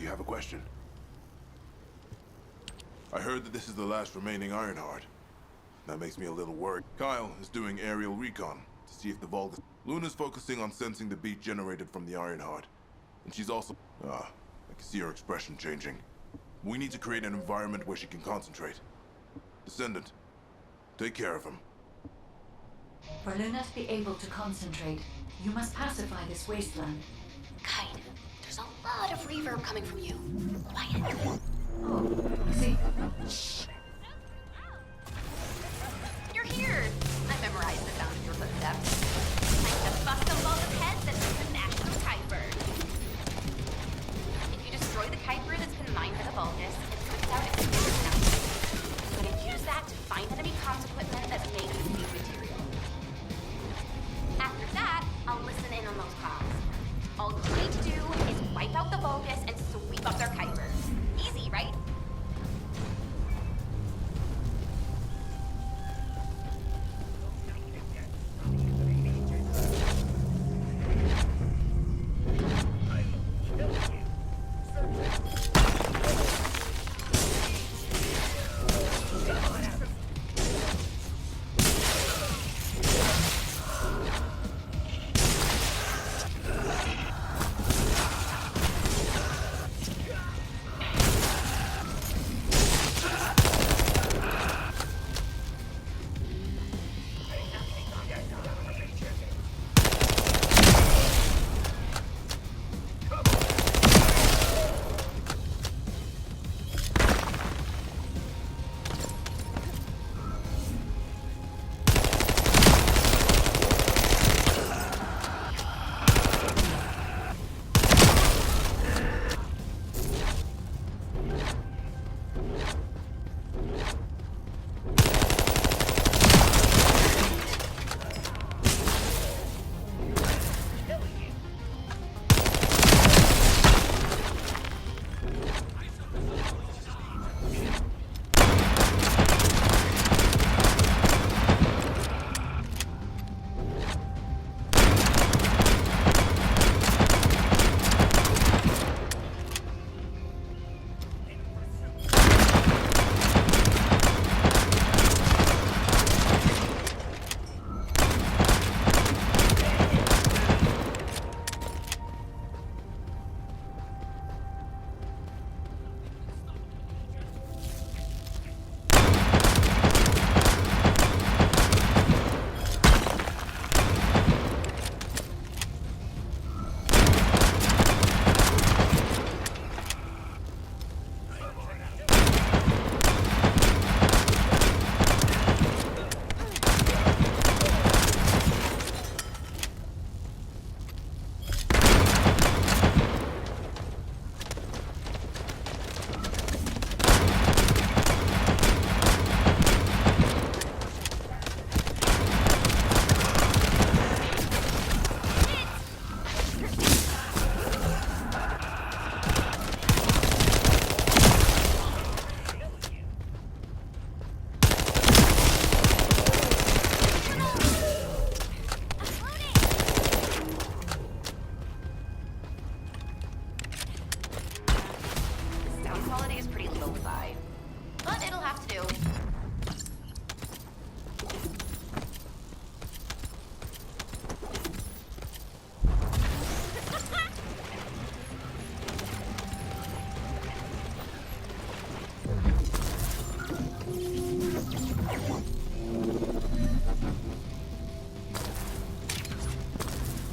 you have a question? I heard that this is the last remaining Ironheart. That makes me a little worried. Kyle is doing aerial recon to see if the vault is... Luna's focusing on sensing the beat generated from the Ironheart. And she's also... I can see her expression changing. We need to create an environment where she can concentrate. Descendant, take care of him. For Luna to be able to concentrate, you must pacify this wasteland. Kind. There's a lot of reverb coming from you. Quiet. Oh, I see. Shh. You're here. I memorized the sound of your footsteps. Time to bust a ball of heads and smash the Kuiper. If you destroy the Kuiper that's been mined by the Vulgus, it puts out explosive energy. I'm gonna use that to find enemy comms equipment that's made of new material. After that, I'll listen in on those comms. All you need to do is wipe out the Vulgus and sweep up their Kuiper. Easy, right?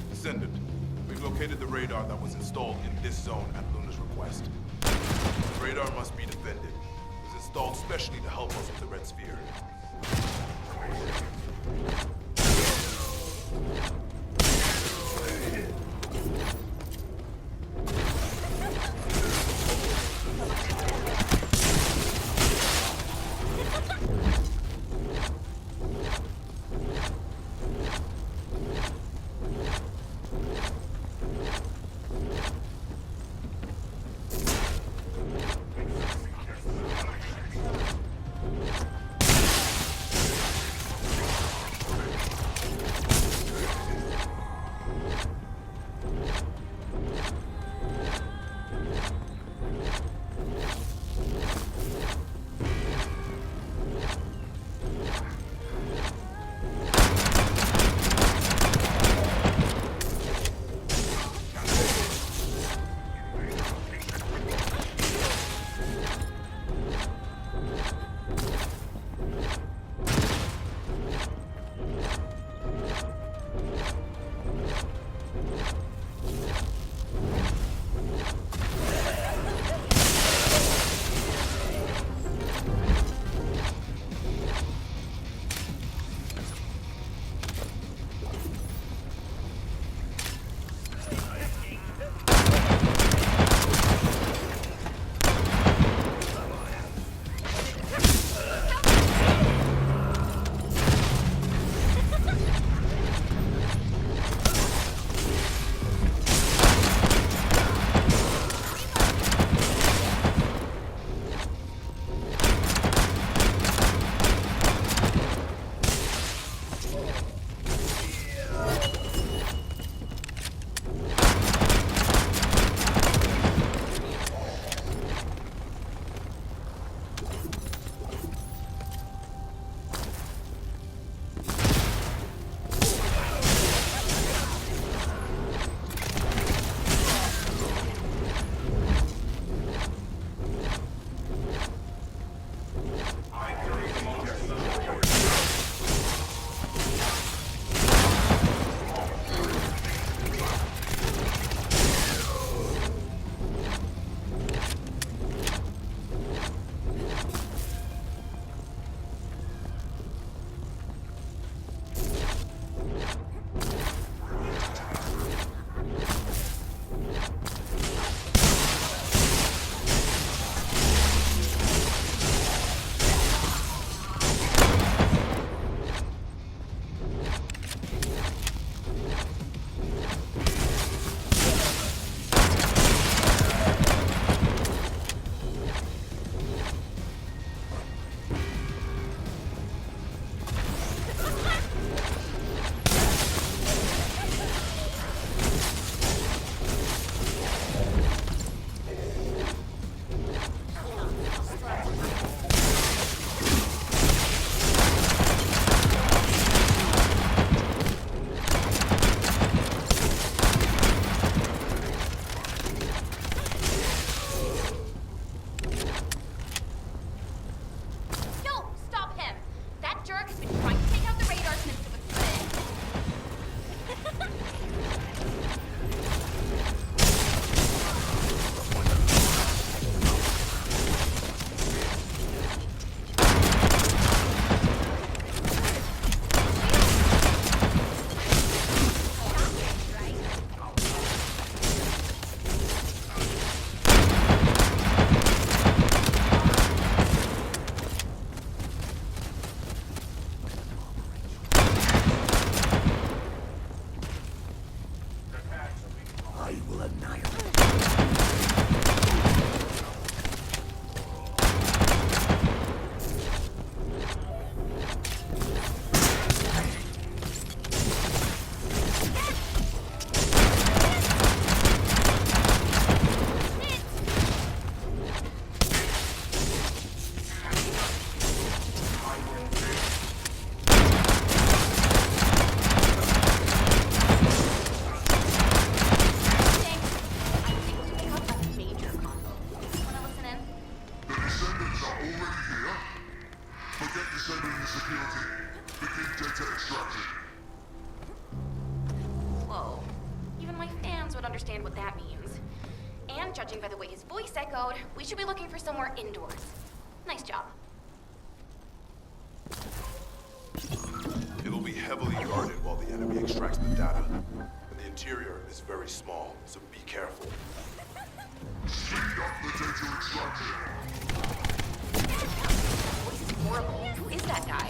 Descendant, we've located the radar that was installed in this zone at Luna's request. The radar must be defended. It was installed specially to help us with the Red Sphere. would understand what that means. And judging by the way his voice echoed, we should be looking for somewhere indoors. Nice job. It'll be heavily guarded while the enemy extracts the data. And the interior is very small, so be careful. Voice is horrible. Who is that guy?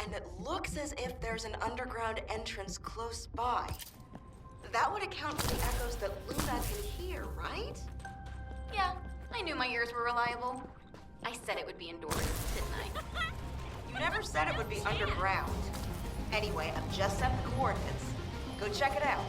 And it looks as if there's an underground entrance close by. That would account for the echoes that Luna can hear, right? Yeah, I knew my ears were reliable. I said it would be indoors, didn't I? You never said it would be underground. Anyway, I've just set the coordinates. Go check it out.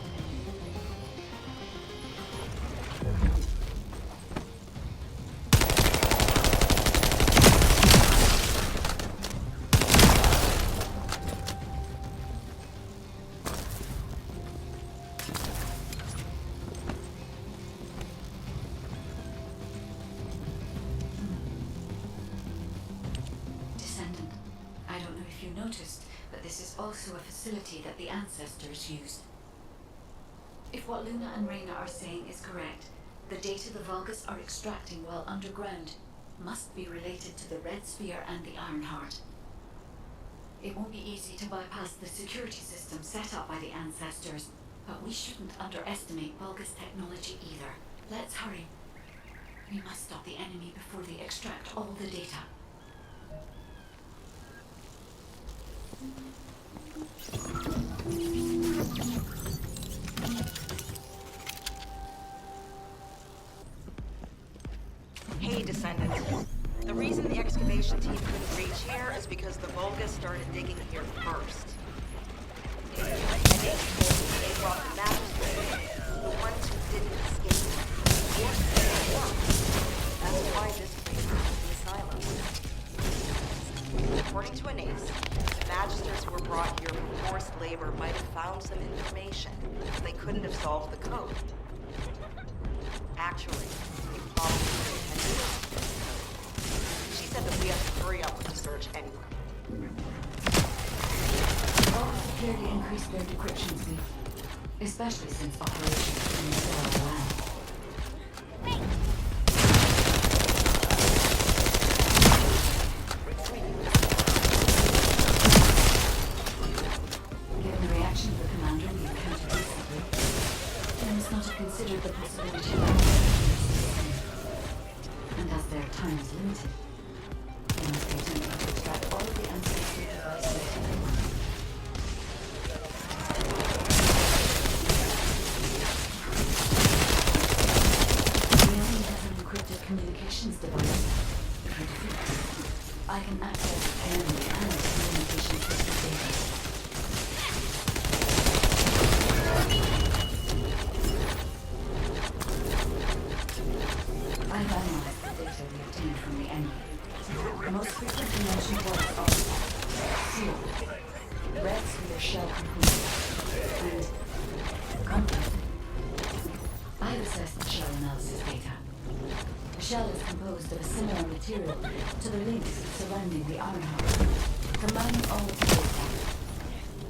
But this is also a facility that the ancestors used. If what Luna and Reyna are saying is correct, the data the Vulgus are extracting while underground must be related to the Red Sphere and the Ironheart. It won't be easy to bypass the security system set up by the ancestors, but we shouldn't underestimate Vulgus technology either. Let's hurry. We must stop the enemy before they extract all the data. Hey, Descendant. The reason the excavation team couldn't reach here is because the Vulgus started digging here first. And they brought the magistrates, the ones who didn't escape. That's why this place is the asylum. According to Anais, the magistrates who were brought here for forced labor might have found some information, but they couldn't have solved the code. Actually, they probably intended it. She said that we have to hurry up with the search anyway. All have clearly increased their decryption speed, especially since operations in the Cell land. Given the reaction of the commander we encountered recently, we must not have considered the possibility of and as their time is limited, they must be attempting to extract all of the ancestral devices. We only have an encrypted communications device. If we defeat them, I can access enemy and communication system data. I've analyzed the data we obtained from the enemy. The most frequently mentioned words are seal, red sphere shell component, and compass. I've assessed the shell analysis data. The shell is composed of a similar material to the links surrounding the iron heart. Combining all of the data,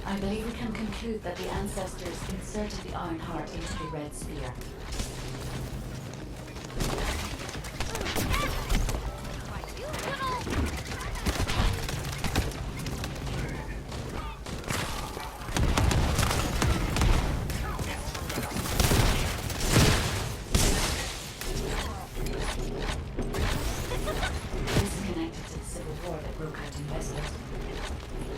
I believe we can conclude that the ancestors inserted the iron heart into the red sphere.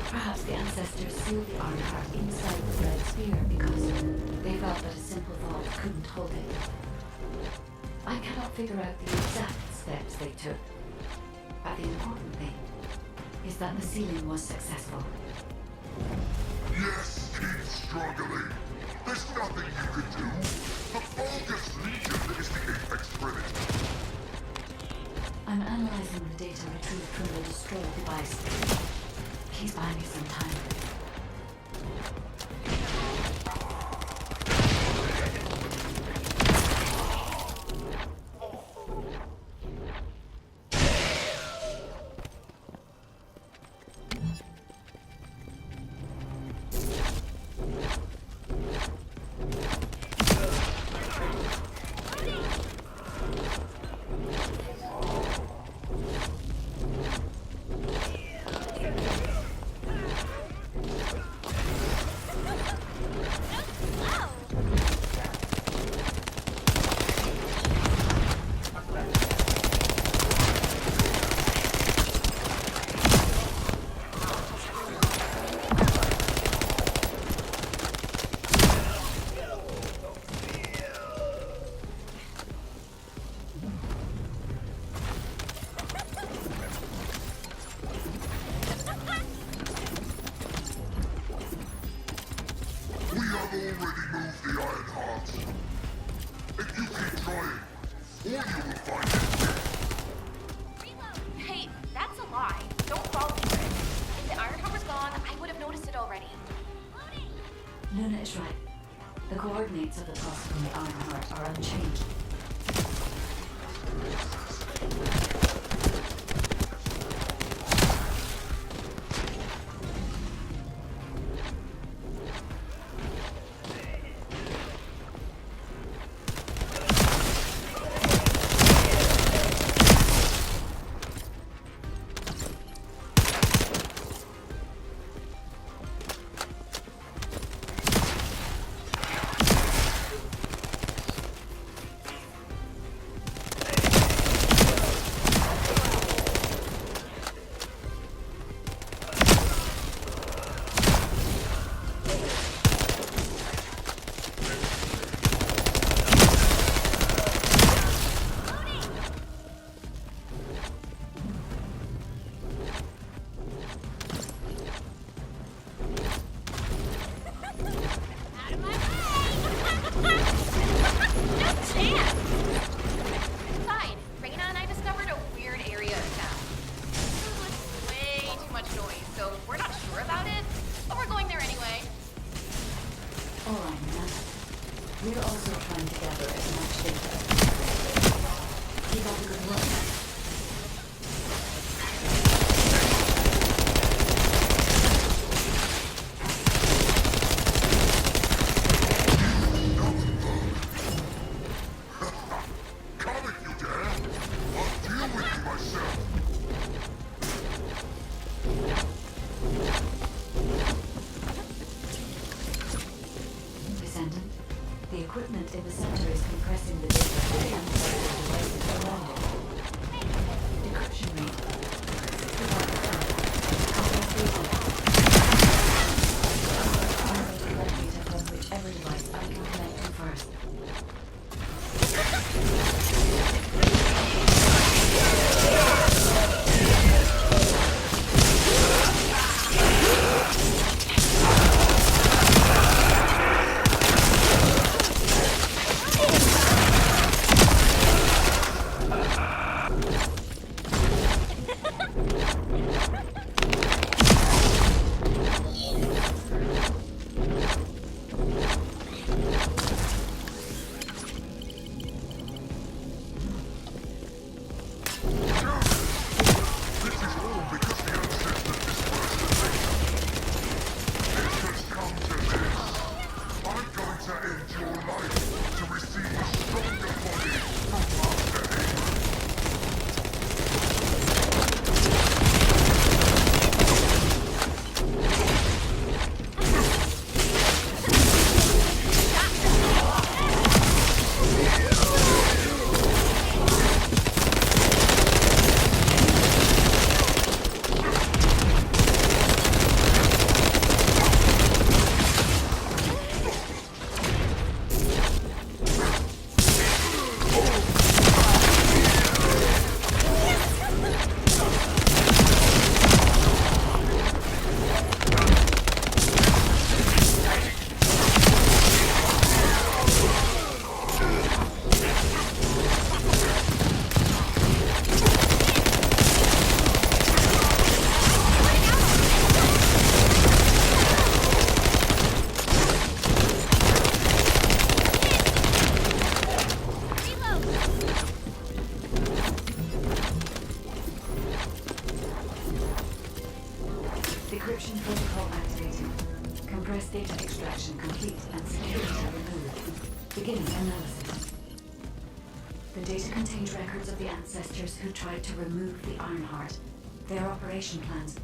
Perhaps the ancestors sealed the iron heart inside the red sphere because they felt that a simple vault couldn't hold it. I cannot figure out the exact steps they took, but the important thing is that the sealing was successful. Yes, keep struggling. There's nothing you can do. The Vulgus Legion is the apex predator. I'm analyzing the data retrieved from the destroyed device. Please buy me some time. Already moved the Iron Heart. If you keep trying, all you will find is Reload! Hey, that's a lie. Don't fall for it. If the iron heart was gone, I would have noticed it already. Luna is right. The coordinates of the toss from the iron heart are unchanged. Data extraction complete and security removed. Beginning analysis. The data contains records of the ancestors who tried to remove the Ironheart, their operation plans,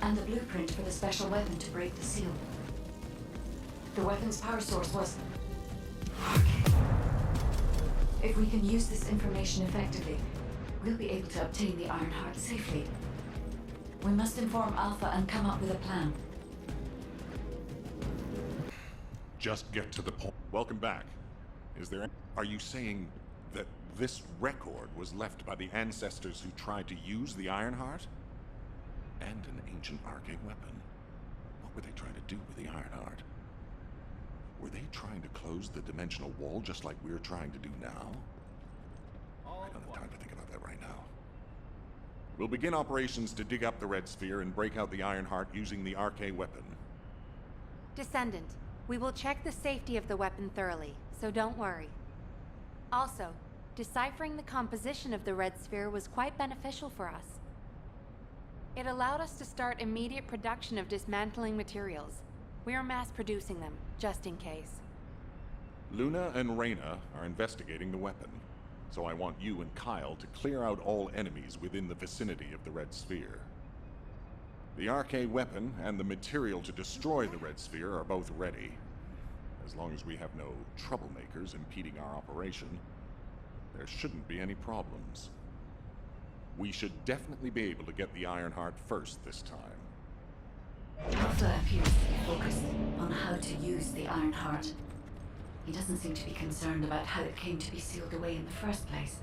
and the blueprint for the special weapon to break the seal. The weapon's power source was... Okay. If we can use this information effectively, we'll be able to obtain the Ironheart safely. We must inform Alpha and come up with a plan. Just get to the point. Welcome back. Are you saying that this record was left by the ancestors who tried to use the Ironheart? And an ancient arcane weapon. What were they trying to do with the Ironheart? Were they trying to close the dimensional wall just like we're trying to do now? I don't have time to think about that right now. We'll begin operations to dig up the Red Sphere and break out the Ironheart using the arcane weapon. Descendant, we will check the safety of the weapon thoroughly, so don't worry. Also, deciphering the composition of the Red Sphere was quite beneficial for us. It allowed us to start immediate production of dismantling materials. We are mass producing them, just in case. Luna and Reyna are investigating the weapon, so I want you and Kyle to clear out all enemies within the vicinity of the Red Sphere. The arcane weapon and the material to destroy the Red Sphere are both ready. As long as we have no troublemakers impeding our operation, there shouldn't be any problems. We should definitely be able to get the Ironheart first this time. Alpha appears to be focused on how to use the Ironheart. He doesn't seem to be concerned about how it came to be sealed away in the first place.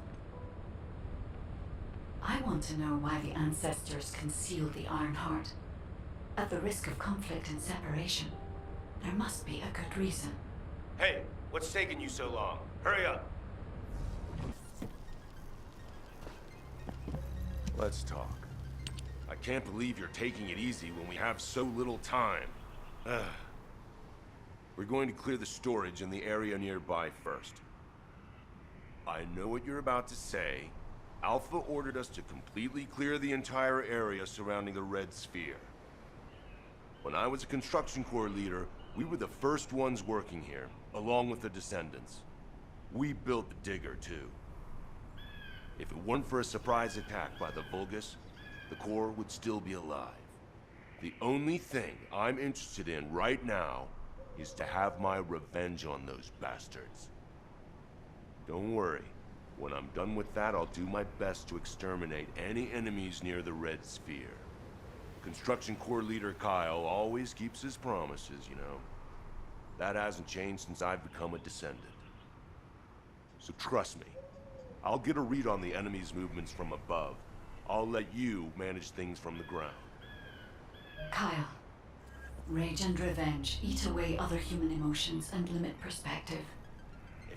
I want to know why the ancestors concealed the Ironheart. At the risk of conflict and separation, there must be a good reason. Hey, what's taking you so long? Hurry up! Let's talk. I can't believe you're taking it easy when we have so little time. We're going to clear the storage in the area nearby first. I know what you're about to say. Alpha ordered us to completely clear the entire area surrounding the Red Sphere. When I was a construction corps leader, we were the first ones working here, along with the Descendants. We built the digger, too. If it weren't for a surprise attack by the Vulgus, the Corps would still be alive. The only thing I'm interested in right now is to have my revenge on those bastards. Don't worry. When I'm done with that, I'll do my best to exterminate any enemies near the Red Sphere. Construction Corps leader Kyle always keeps his promises, you know. That hasn't changed since I've become a Descendant. So trust me, I'll get a read on the enemy's movements from above. I'll let you manage things from the ground. Kyle, rage and revenge eat away other human emotions and limit perspective.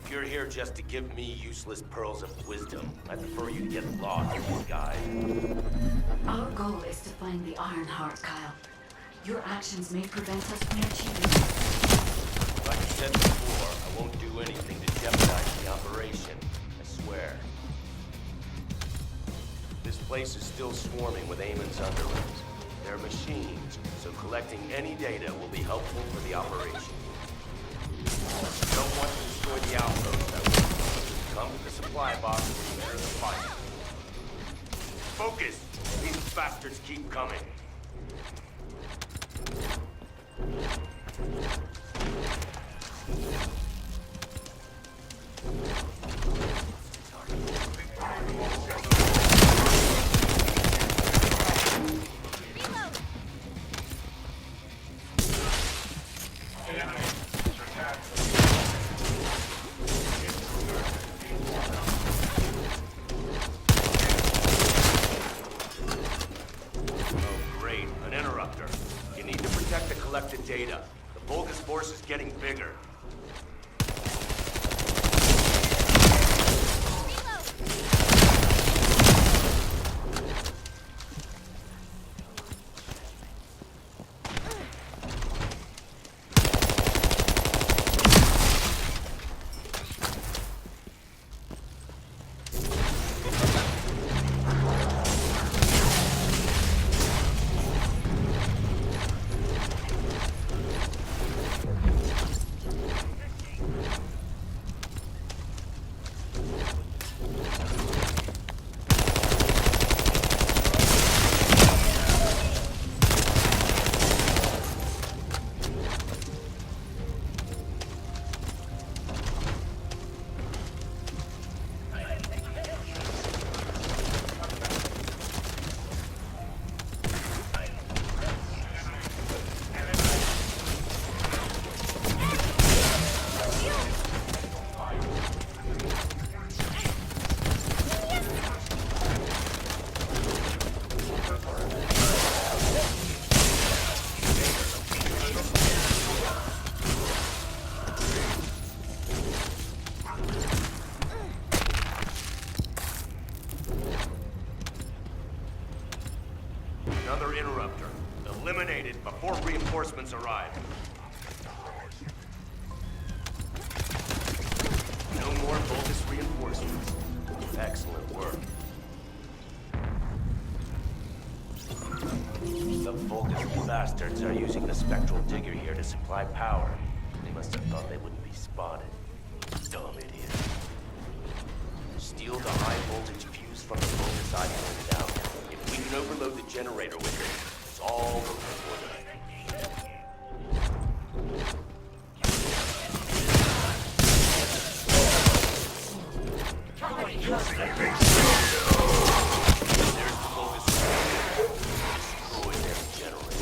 If you're here just to give me useless pearls of wisdom, I prefer you to get lost, guy. Our goal is to find the Ironheart, Kyle. Your actions may prevent us from achieving it. Like I said before, I won't do anything to jeopardize the operation. I swear. This place is still swarming with Eamon's underlings. They're machines, so collecting any data will be helpful for the operation. If you don't want to destroy the outpost, I will come to the supply box where you enter the fight. Focus! These bastards keep coming. Data. The Vulgus force is getting bigger. Another interrupter. Eliminated before reinforcements arrive. No more bogus reinforcements. Excellent work. The Vulgus bastards are using the spectral digger here to supply power. They must have thought they wouldn't be spotted. Dumb idiot. Steal the high voltage fuse from the Vulgus I pointed out. If we can overload the generator with it, it's all looking for them. There's the Vulgus. Destroy their generator.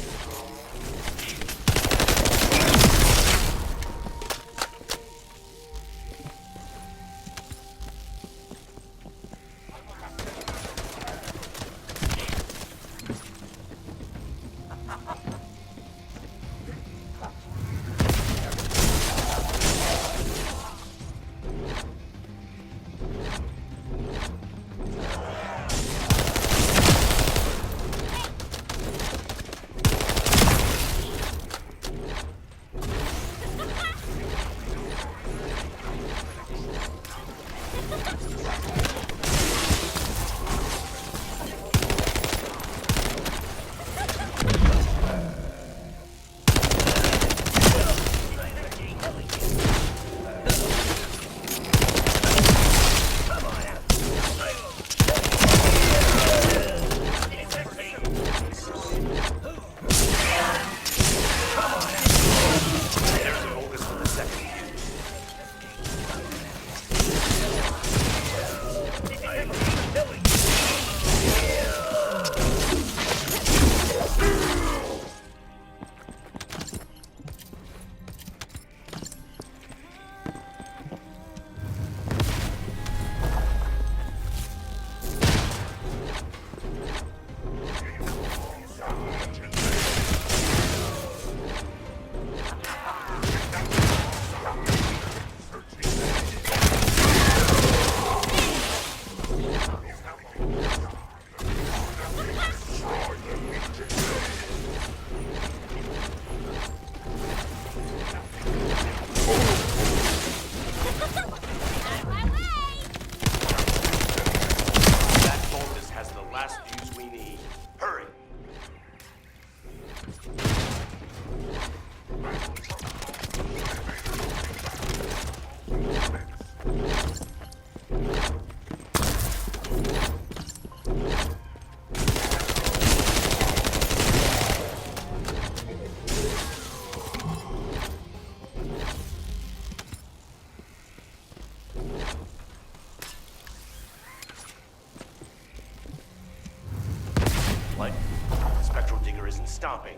Stopping.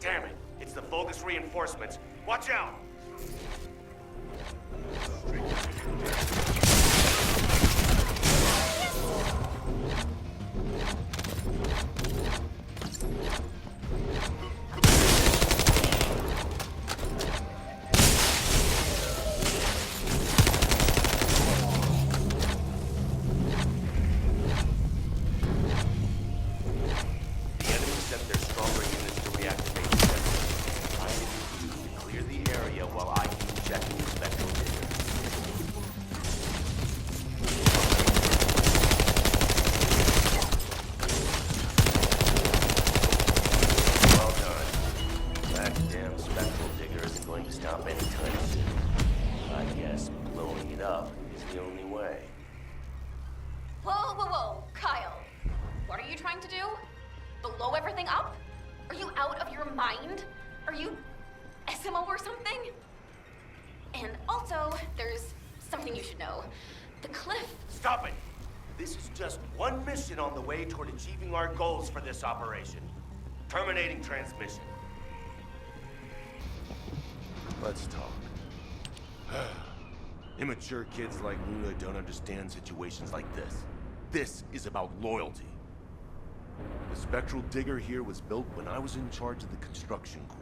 Damn it! It's the Vulgus reinforcements. Watch out! On the way toward achieving our goals for this operation. Terminating transmission. Let's talk. Immature kids like Luna don't understand situations like this. This is about loyalty. The spectral digger here was built when I was in charge of the construction corps.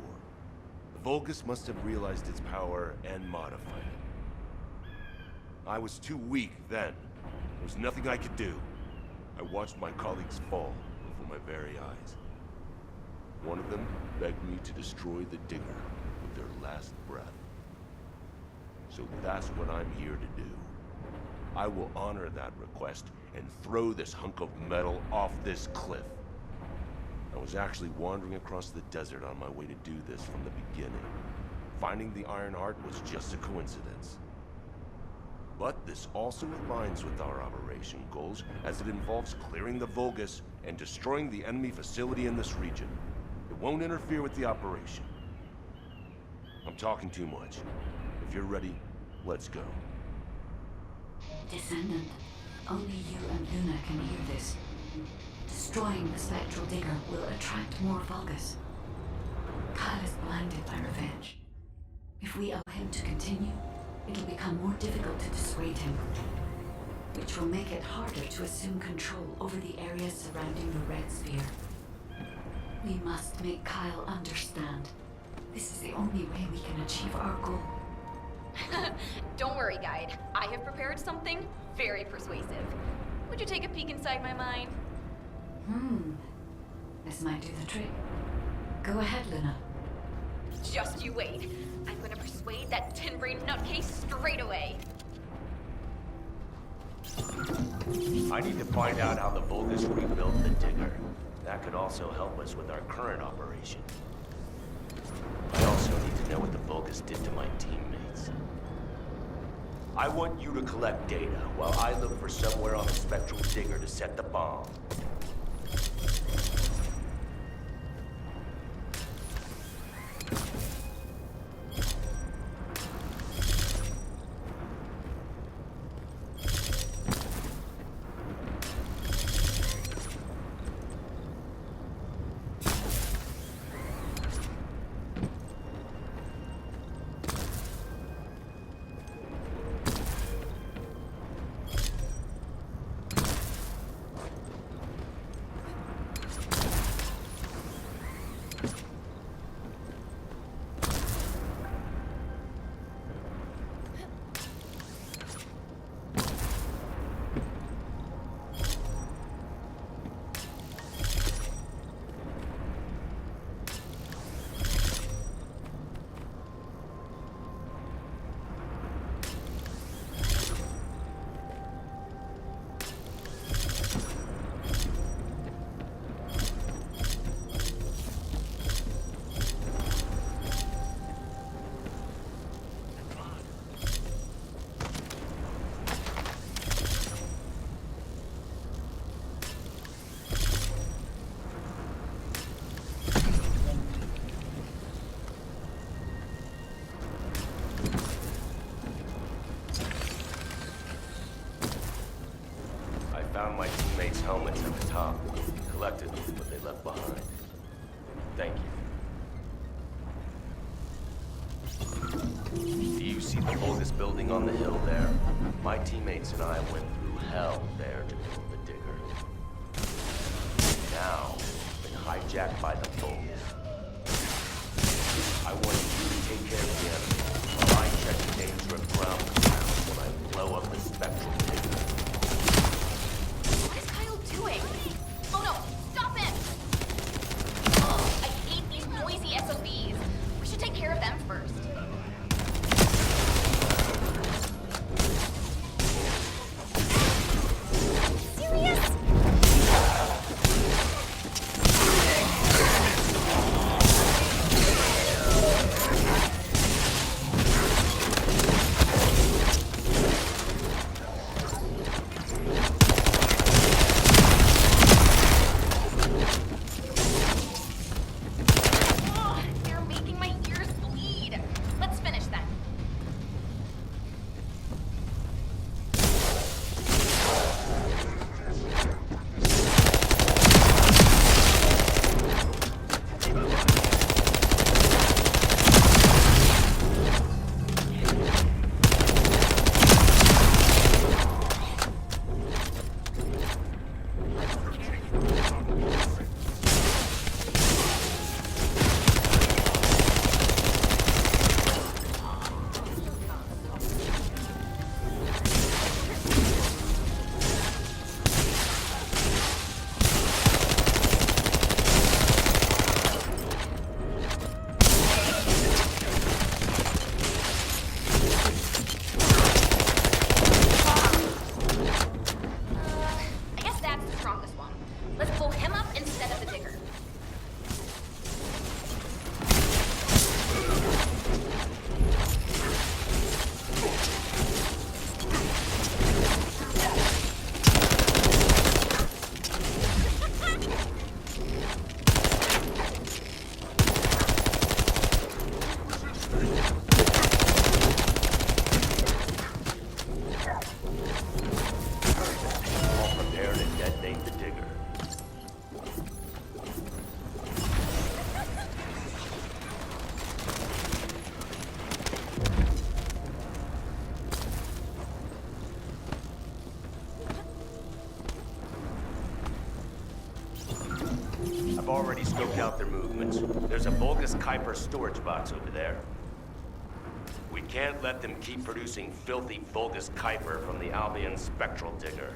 The Vulgus must have realized its power and modified it. I was too weak then. There was nothing I could do. I watched my colleagues fall before my very eyes. One of them begged me to destroy the digger with their last breath. So that's what I'm here to do. I will honor that request and throw this hunk of metal off this cliff. I was actually wandering across the desert on my way to do this from the beginning. Finding the Iron Heart was just a coincidence. But this also aligns with our operation goals, as it involves clearing the Vulgus and destroying the enemy facility in this region. It won't interfere with the operation. I'm talking too much. If you're ready, let's go. Descendant, only you and Luna can hear this. Destroying the spectral digger will attract more Vulgus. Kyle is blinded by revenge. If we allow him to continue, it'll become more difficult to dissuade him, which will make it harder to assume control over the areas surrounding the red sphere. We must make Kyle understand. This is the only way we can achieve our goal. Don't worry, Guide. I have prepared something very persuasive. Would you take a peek inside my mind? This might do the trick. Go ahead, Luna. Just you wait. I'm gonna persuade that tin-brain nutcase straight away. I need to find out how the Vulgus rebuilt the digger. That could also help us with our current operation. I also need to know what the Vulgus did to my teammates. I want you to collect data while I look for somewhere on the spectral digger to set the bomb. Found my teammates' helmets at the top. Collected what they left behind. Thank you. Do you see the Vulgus building on the hill there? My teammates and I went through hell there to build the digger. Now, been hijacked by the Vulgus. I want you to take care of the enemy while I check the danger of ground control when I blow up the spectral digger. Doing? Oh no, stop it! Oh, I hate these noisy SOBs. We should take care of them first. Serious? already scoped out their movements. There's a Vulgus Kuiper storage box over there. We can't let them keep producing filthy Vulgus Kuiper from the Albion spectral digger.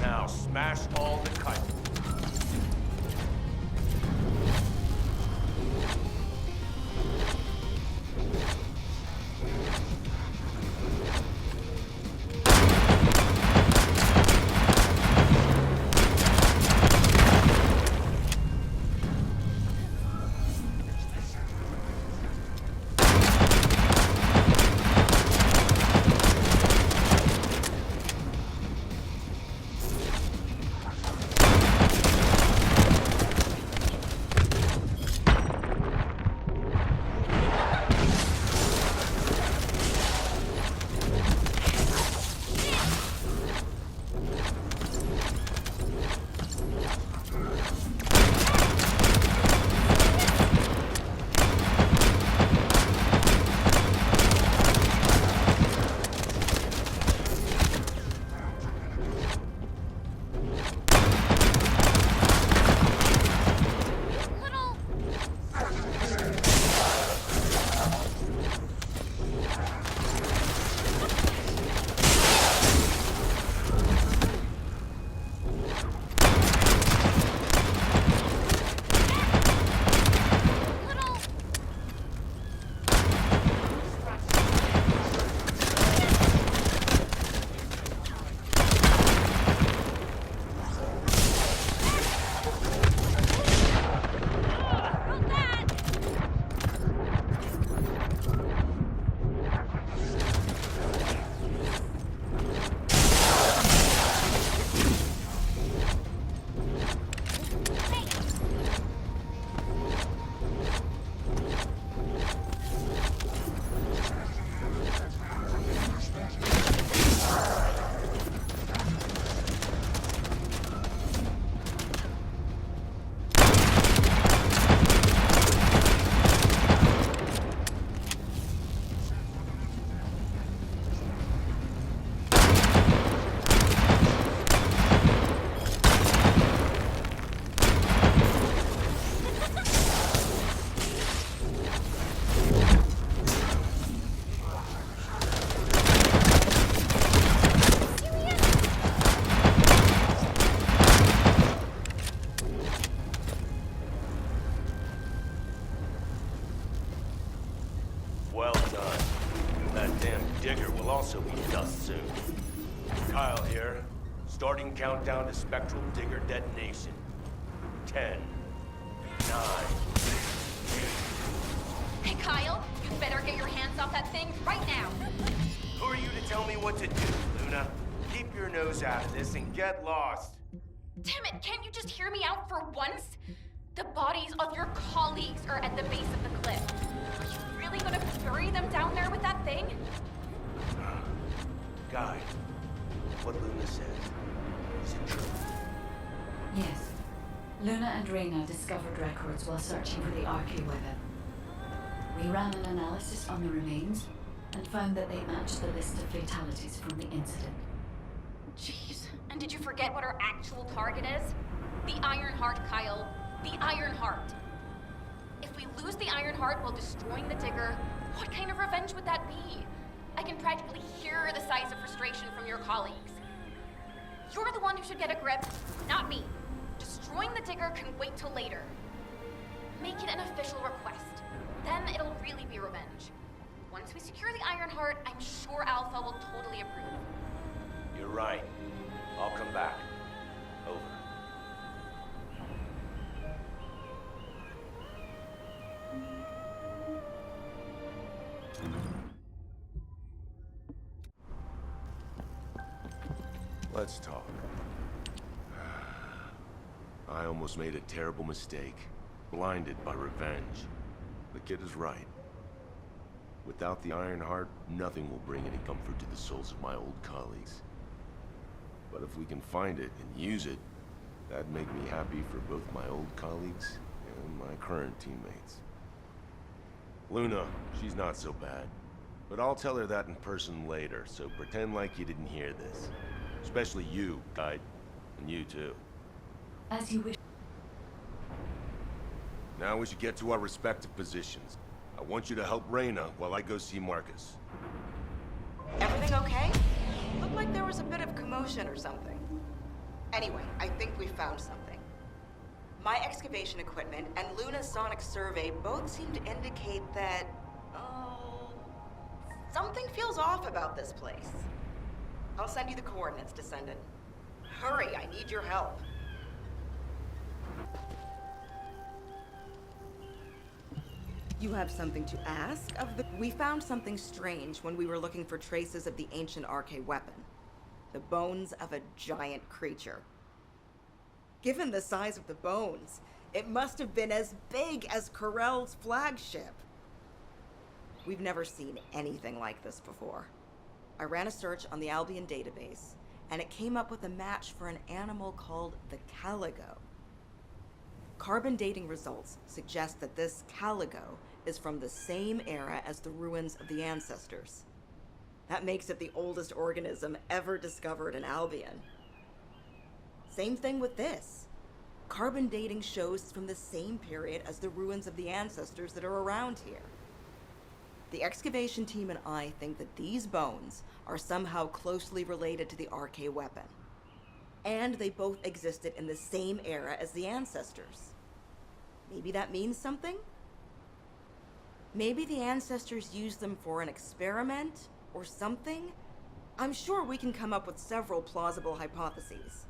Now smash all the Kuiper. Well done. That damn digger will also be dust soon. Kyle here. Starting countdown to spectral digger detonation. 10, 9. Hey, Kyle, you better get your hands off that thing right now. Who are you to tell me what to do, Luna? Keep your nose out of this and get lost. Damn it, can't you just hear me out for once? The bodies of your colleagues are at the base of the cliff. Are you really gonna bury them down there with that thing? Guy, what Luna says, is it true? Yes. Luna and Reyna discovered records while searching for the Archaea weapon. We ran an analysis on the remains and found that they matched the list of fatalities from the incident. Jeez, and did you forget what our actual target is? The Iron Heart, Kyle. The Iron Heart. If we lose the Iron Heart while destroying the digger, what kind of revenge would that be? I can practically hear the sighs of frustration from your colleagues. You're the one who should get a grip, not me. Destroying the digger can wait till later. Make it an official request. Then it'll really be revenge. Once we secure the Iron Heart, I'm sure Alpha will totally approve. You're right. I'll come back. Over. Let's talk. I almost made a terrible mistake. Blinded by revenge. The kid is right. Without the Iron Heart, nothing will bring any comfort to the souls of my old colleagues. But if we can find it and use it, that'd make me happy for both my old colleagues and my current teammates. Luna, she's not so bad. But I'll tell her that in person later, so pretend like you didn't hear this. Especially you, Guide. And you too. As you wish. Now we should get to our respective positions. I want you to help Reyna while I go see Marcus. Everything okay? Looked like there was a bit of commotion or something. Anyway, I think we found something. My excavation equipment and Luna's sonic survey both seem to indicate that... something feels off about this place. I'll send you the coordinates, Descendant. Hurry, I need your help. You have something to ask of the... We found something strange when we were looking for traces of the ancient arcane weapon. The bones of a giant creature. Given the size of the bones, it must have been as big as Corell's flagship. We've never seen anything like this before. I ran a search on the Albion database, and it came up with a match for an animal called the caligo. Carbon dating results suggest that this caligo is from the same era as the ruins of the ancestors. That makes it the oldest organism ever discovered in Albion. Same thing with this. Carbon dating shows it's from the same period as the ruins of the ancestors that are around here. The excavation team and I think that these bones are somehow closely related to the arcane weapon. And they both existed in the same era as the ancestors. Maybe that means something? Maybe the ancestors used them for an experiment or something? I'm sure we can come up with several plausible hypotheses.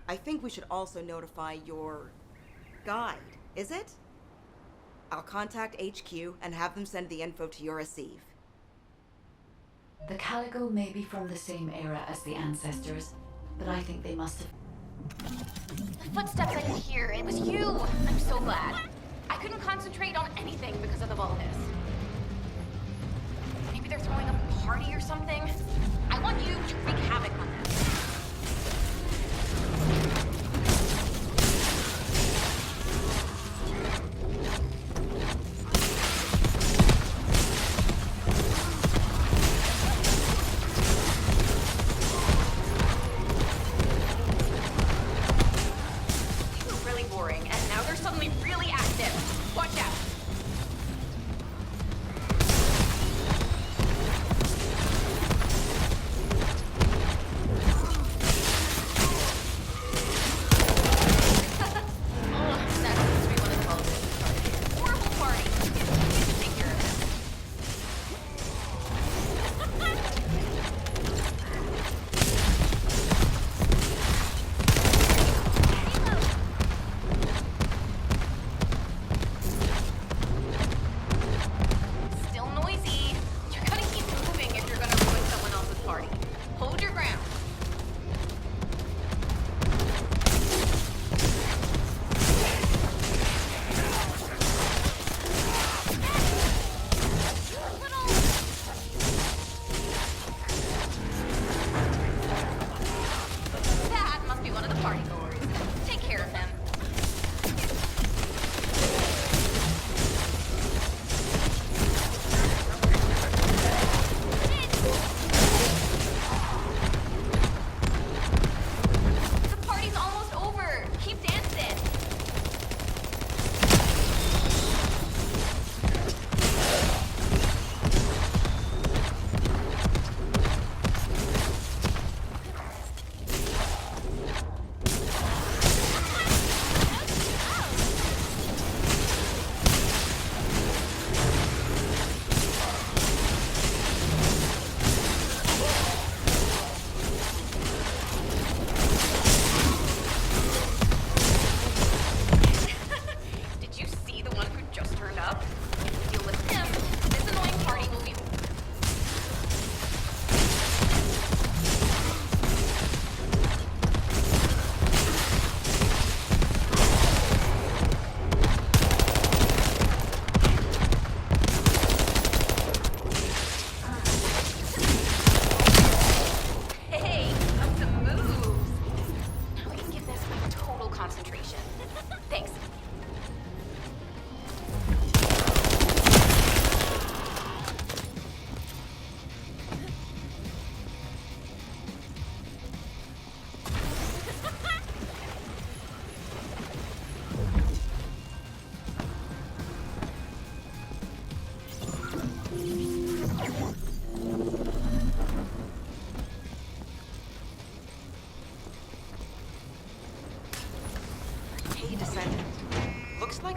I think we should also notify your guide, is it? I'll contact HQ and have them send the info to your receive. The caligo may be from the same era as the ancestors, but I think they must have... The footsteps I could hear, it was you! I'm so glad. I couldn't concentrate on anything because of the vulgus. Maybe they're throwing a party or something? I want you to wreak havoc on them.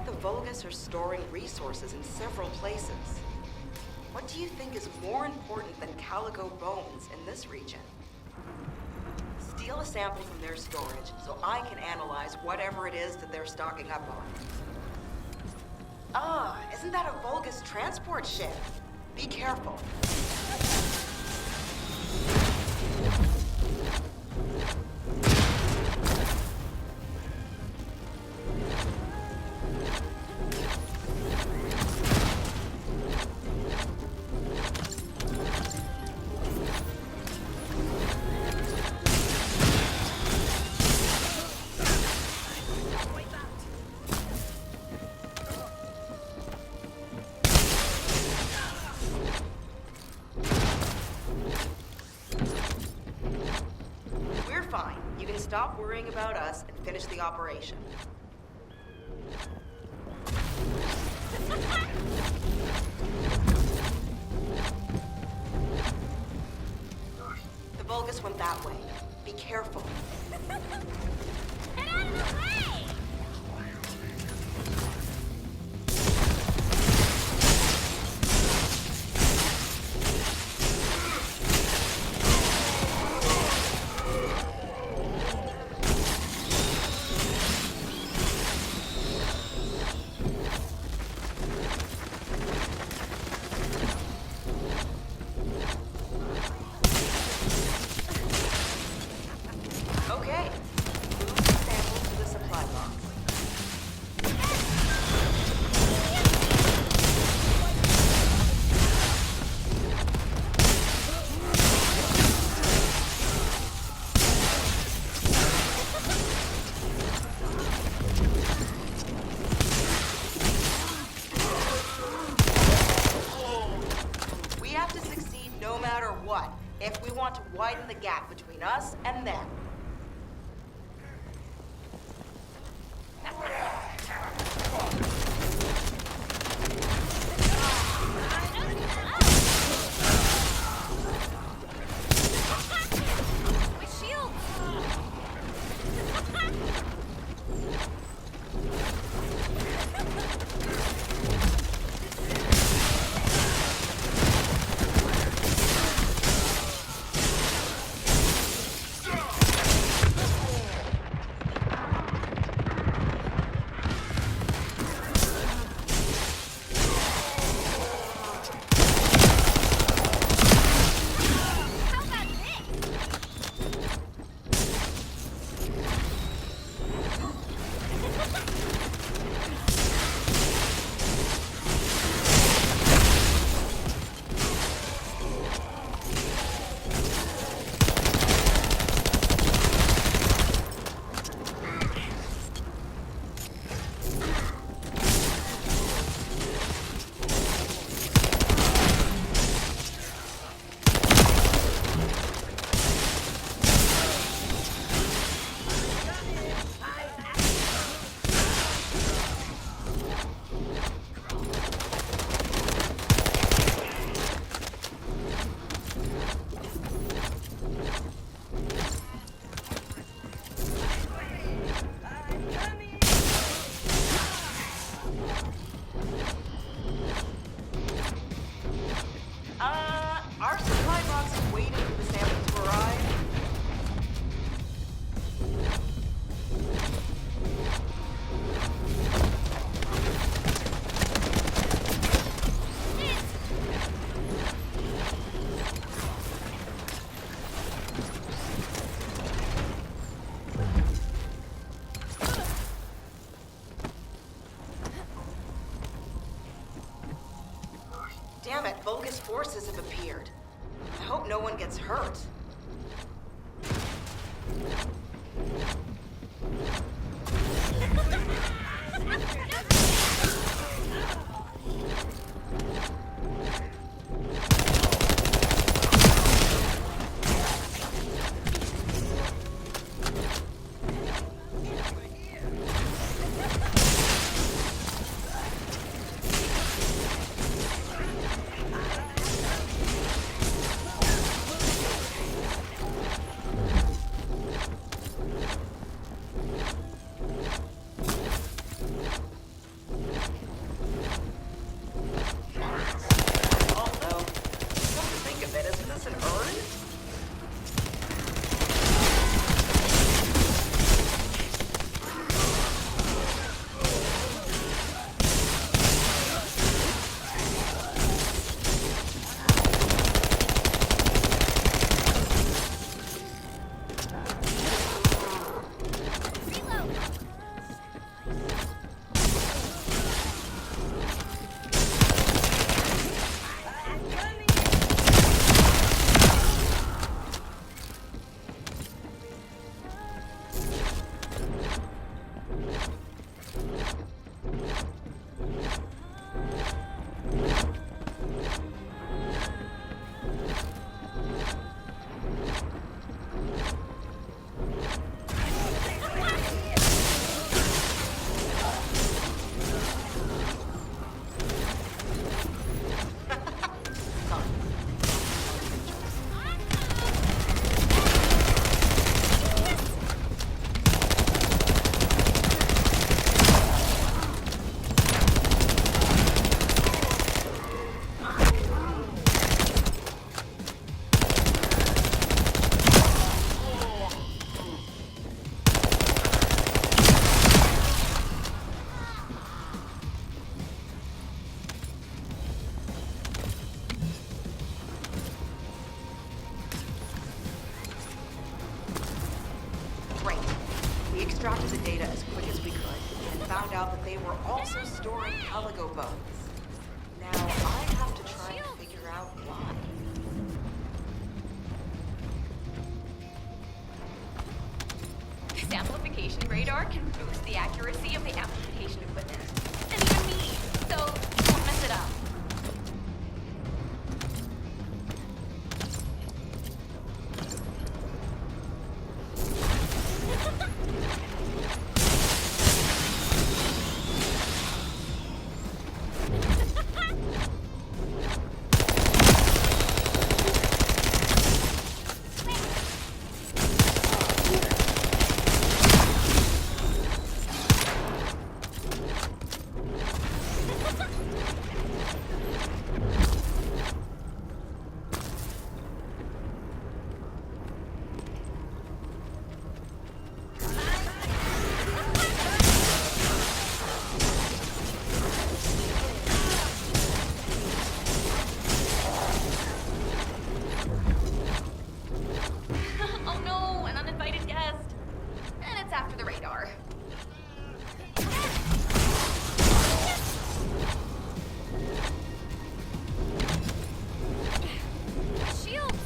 like the Vulgus are storing resources in several places. What do you think is more important than calico bones in this region? Steal a sample from their storage so I can analyze whatever it is that they're stocking up on. Ah, isn't that a Vulgus transport ship? Be careful. Stop worrying about us and finish the operation. The Vulgus went that way. Be careful. Get out of the way! If we want to widen the gap between us and them. Our supply box is waiting for the sample to arrive. Damn it, Vulgus forces have appeared. I hope no one gets hurt. found out that they were also storing Caligo bones. Now, I have to try and figure out why. This amplification radar can boost the accuracy of the amplification equipment. And even me, so don't mess it up. After the radar. Shields!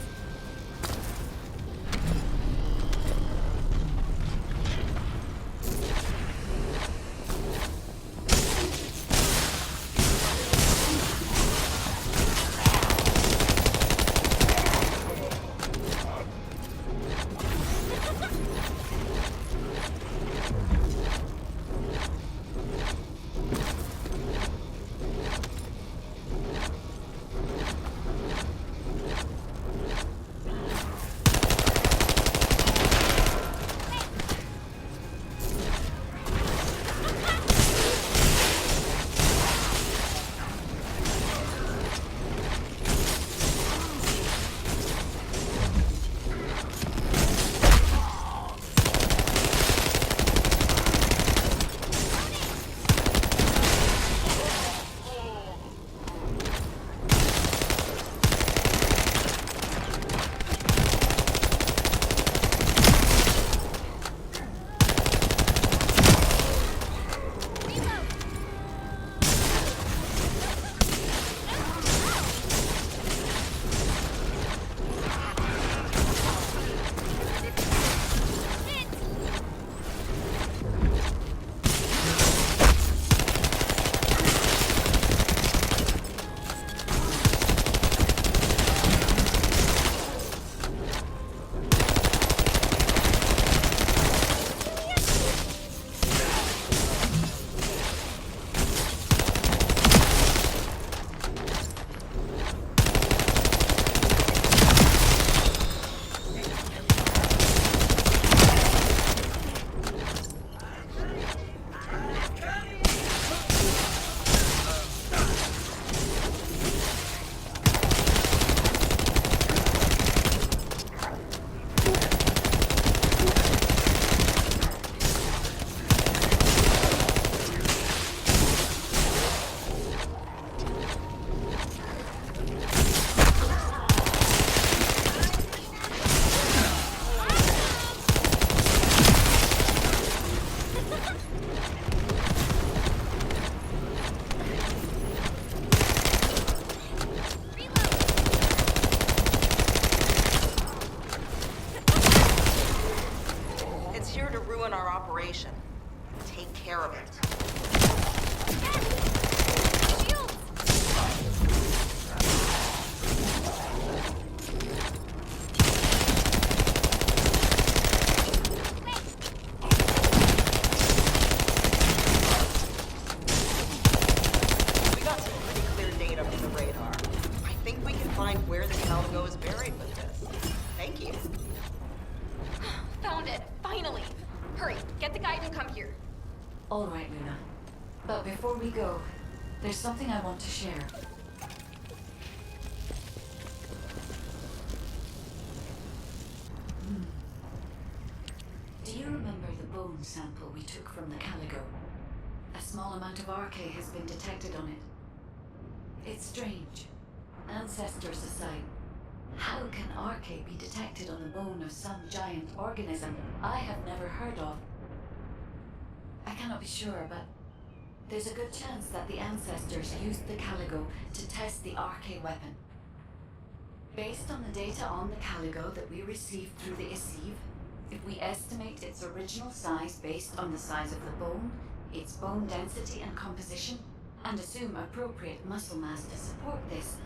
Take care of it. We got some pretty clear data from the radar. I think we can find where the Caligo is buried with this. Thank you. Found it, finally. Hurry, get the guide and come here. All right, Luna. But before we go, there's something I want to share. Do you remember the bone sample we took from the Caligo? A small amount of RK has been detected on it. It's strange. Ancestors aside, how can RK be detected on the bone of some giant organism I have never heard of? I cannot be sure, but There's a good chance that the ancestors used the Caligo to test the RK weapon. Based on the data on the Caligo that we received through the Isive, if we estimate its original size based on the size of the bone, its bone density and composition, and assume appropriate muscle mass to support this,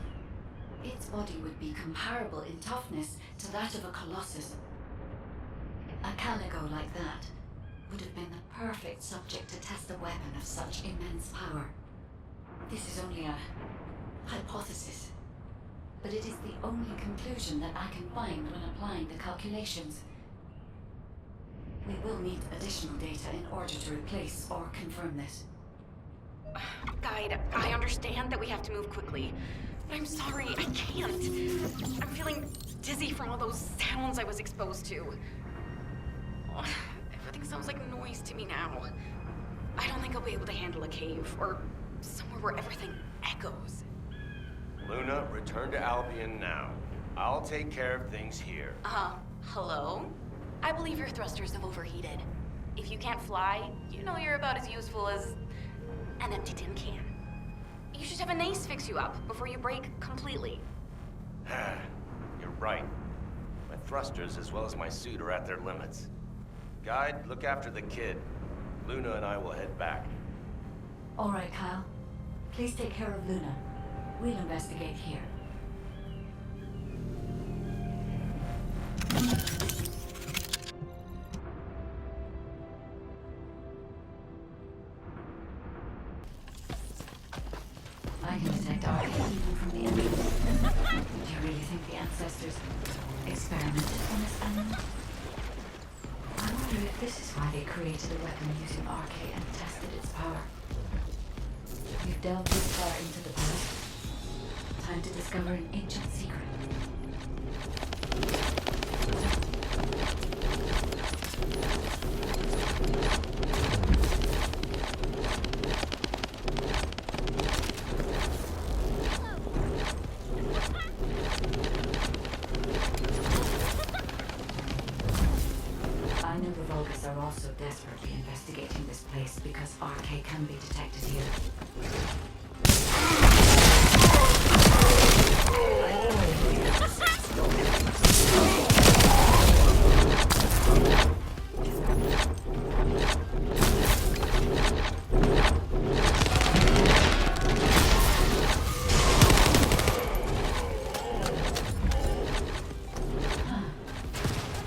its body would be comparable in toughness to that of a colossus. A Caligo like that would have been the perfect subject to test a weapon of such immense power. This is only a hypothesis, but it is the only conclusion that I can find when applying the calculations. We will need additional data in order to replace or confirm this. Guide, I understand that we have to move quickly, but I'm sorry, I can't. I'm feeling dizzy from all those sounds I was exposed to. Oh, everything sounds like noise to me now. I don't think I'll be able to handle a cave, or somewhere where everything echoes. Luna, return to Albion now. I'll take care of things here. Hello? I believe your thrusters have overheated. If you can't fly, you know you're about as useful as an empty tin can. You should have an ace fix you up before you break completely. You're right. My thrusters as well as my suit are at their limits. Guide, look after the kid. Luna and I will head back. All right, Kyle. Please take care of Luna. We'll investigate here. I can detect RK even from the entrance. Do you really think the ancestors experimented on this animal? I wonder if this is why they created a weapon using RK and tested its power. We've delved this far into the past. Time to discover an ancient secret. I know the Vulgus are also desperately investigating this place because RK can be detected here.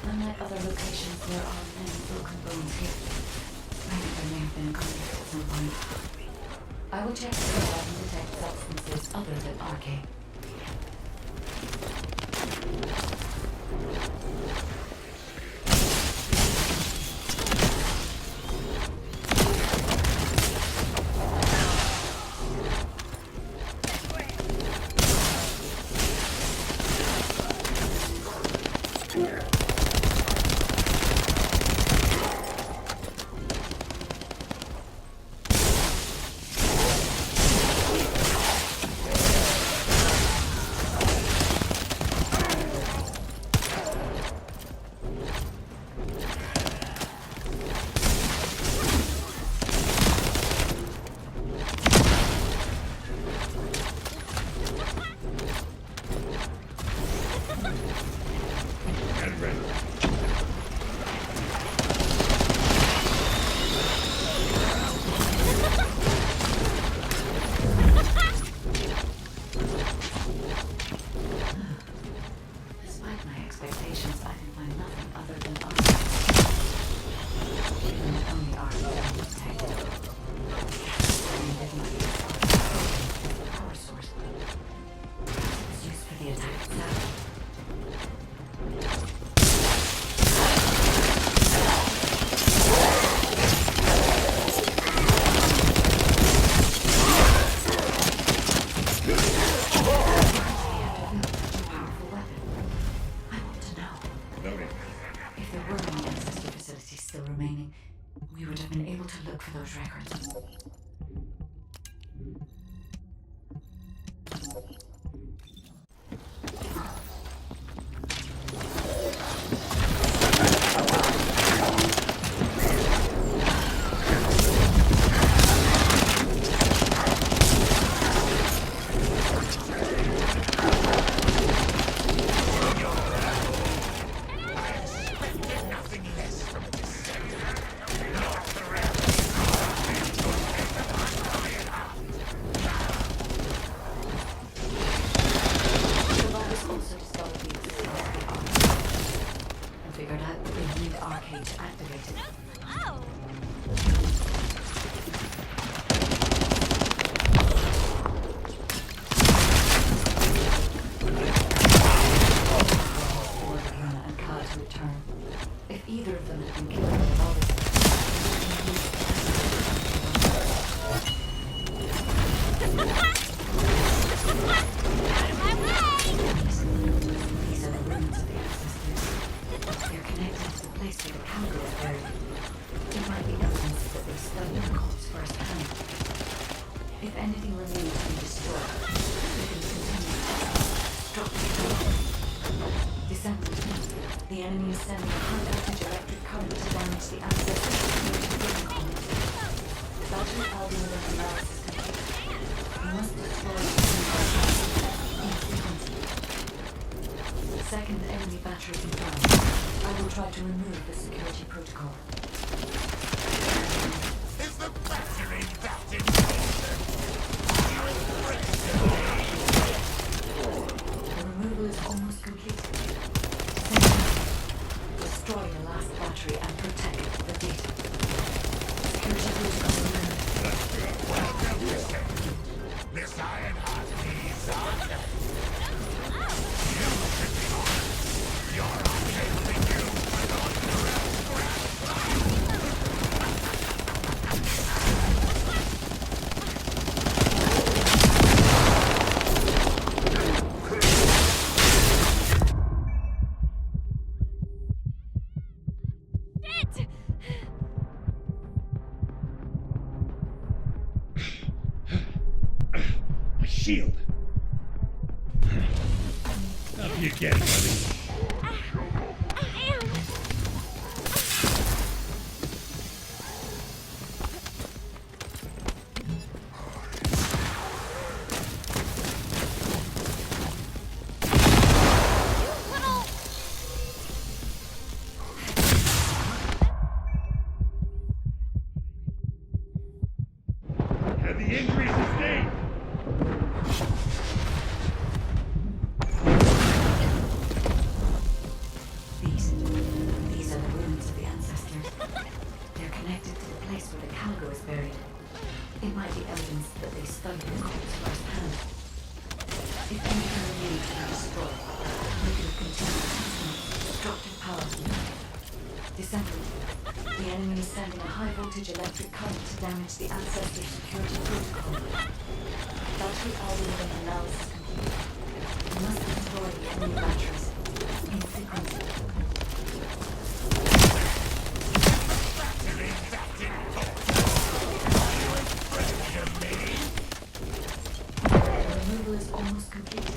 Unlike other locations, there are many broken bones here. I think there may have been a conflict at some point. I will check if I can detect substances other than RK. enemy is sending a high-voltage electric current to damage the ancestors' security protocol. Battery algorithm analysis complete. We must destroy the in sequence. Second enemy battery confirmed. I will try to remove the security protocol. Is the battery that in The removal is almost complete. Second, destroy the last battery and protect the data. Security protocol removed. This Ironheart needs us? You're unable you and on your own Shield. Up you get, buddy. Heavy injury sustained. These are the ruins of the ancestors. They're connected to the place where the Caligo is buried. It might be evidence that they studied the corpse firsthand. If anything remains to be destroyed, we could have continued testing its destructive power. December. The enemy is sending a high-voltage electric current to damage the ancestors' security protocol. Battery algorithm analysis complete. We must destroy the enemy batteries in sequence. The removal is almost complete.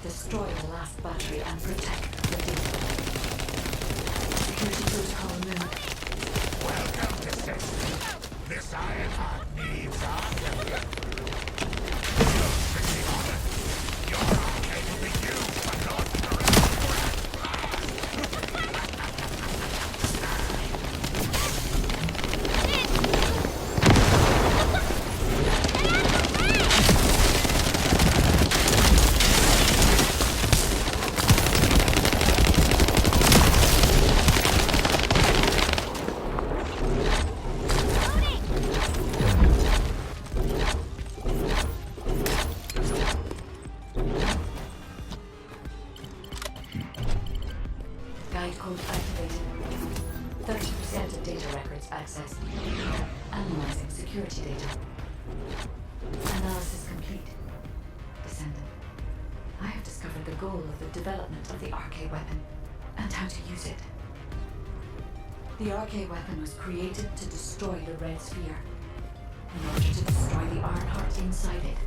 Destroy the last battery and protect the data. Security protocol removed. Welcome to Sesame. This Ironheart needs us. You're strictly honest. You're unable to use but not Guide code activated. 30% of data records accessed. Analyzing security data. Analysis complete. Descendant. I have discovered the goal of the development of the RK weapon and how to use it. The RK weapon was created to destroy the Red Sphere in order to destroy the Ironheart inside it.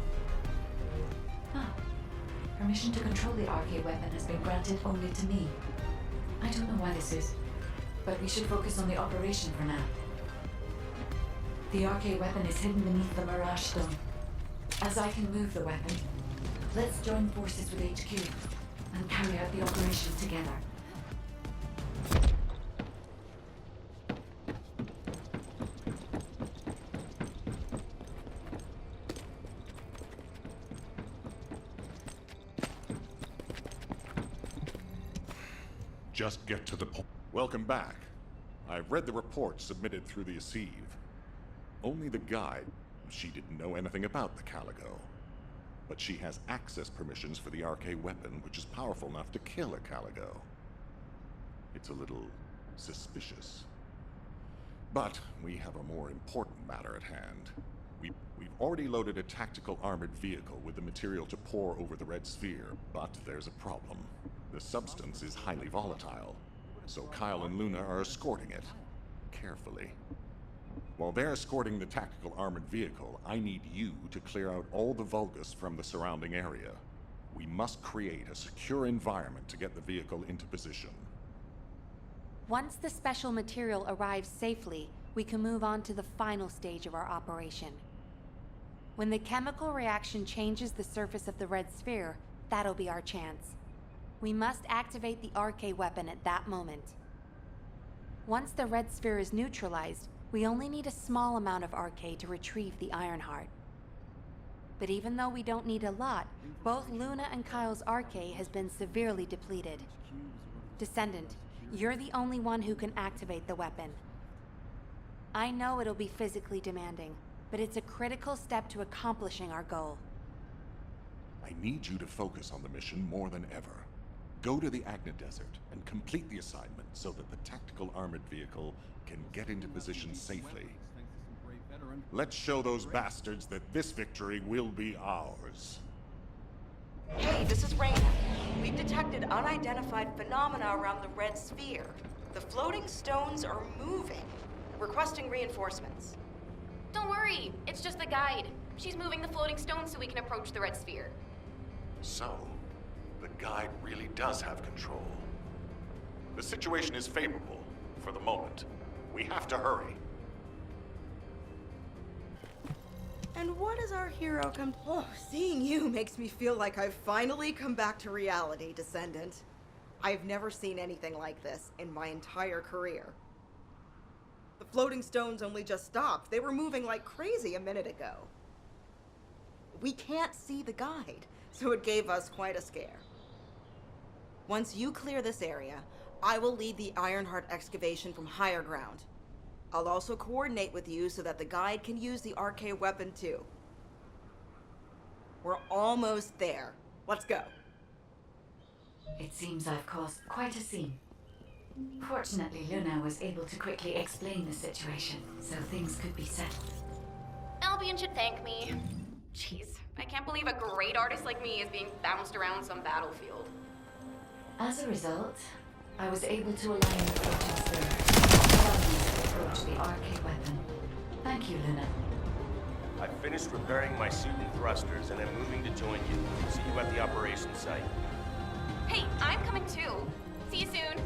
Permission to control the RK weapon has been granted only to me. I don't know why this is, but we should focus on the operation for now. The RK weapon is hidden beneath the Mirage Stone. As I can move the weapon, let's join forces with HQ and carry out the operation together. Just get to the point. Welcome back. I've read the report submitted through the Épisode. Only the guide. She didn't know anything about the Caligo. But she has access permissions for the RK weapon, which is powerful enough to kill a Caligo. It's a little suspicious. But we have a more important matter at hand. We've already loaded a tactical armored vehicle with the material to pour over the Red Sphere, but there's a problem. The substance is highly volatile, so Kyle and Luna are escorting it, carefully. While they're escorting the tactical armored vehicle, I need you to clear out all the Vulgus from the surrounding area. We must create a secure environment to get the vehicle into position. Once the special material arrives safely, we can move on to the final stage of our operation. When the chemical reaction changes the surface of the red sphere, that'll be our chance. We must activate the RK weapon at that moment. Once the red sphere is neutralized, we only need a small amount of RK to retrieve the Ironheart. But even though we don't need a lot, both Luna and Kyle's RK has been severely depleted. Descendant, you're the only one who can activate the weapon. I know it'll be physically demanding, but it's a critical step to accomplishing our goal. I need you to focus on the mission more than ever. Go to the Agna Desert and complete the assignment so that the tactical armored vehicle can get into position safely. Let's show those bastards that this victory will be ours. Hey, this is Raina. We've detected unidentified phenomena around the red sphere. The floating stones are moving. Requesting reinforcements. Don't worry, it's just the guide. She's moving the floating stones so we can approach the red sphere. So, the guide really does have control. The situation is favorable for the moment. We have to hurry. And what does our hero come to? Oh, seeing you makes me feel like I've finally come back to reality, Descendant. I've never seen anything like this in my entire career. The floating stones only just stopped. They were moving like crazy a minute ago. We can't see the guide, so it gave us quite a scare. Once you clear this area, I will lead the Ironheart excavation from higher ground. I'll also coordinate with you so that the guide can use the RK weapon too. We're almost there. Let's go. It seems I've caused quite a scene. Fortunately, Luna was able to quickly explain the situation, so things could be settled. Albion should thank me. Jeez, I can't believe a great artist like me is being bounced around some battlefield. As a result, I was able to align the floating sphere, allowing me to approach the RK weapon. Thank you, Luna. I've finished repairing my suit and thrusters, and I'm moving to join you. See you at the operations site. Hey, I'm coming too. See you soon.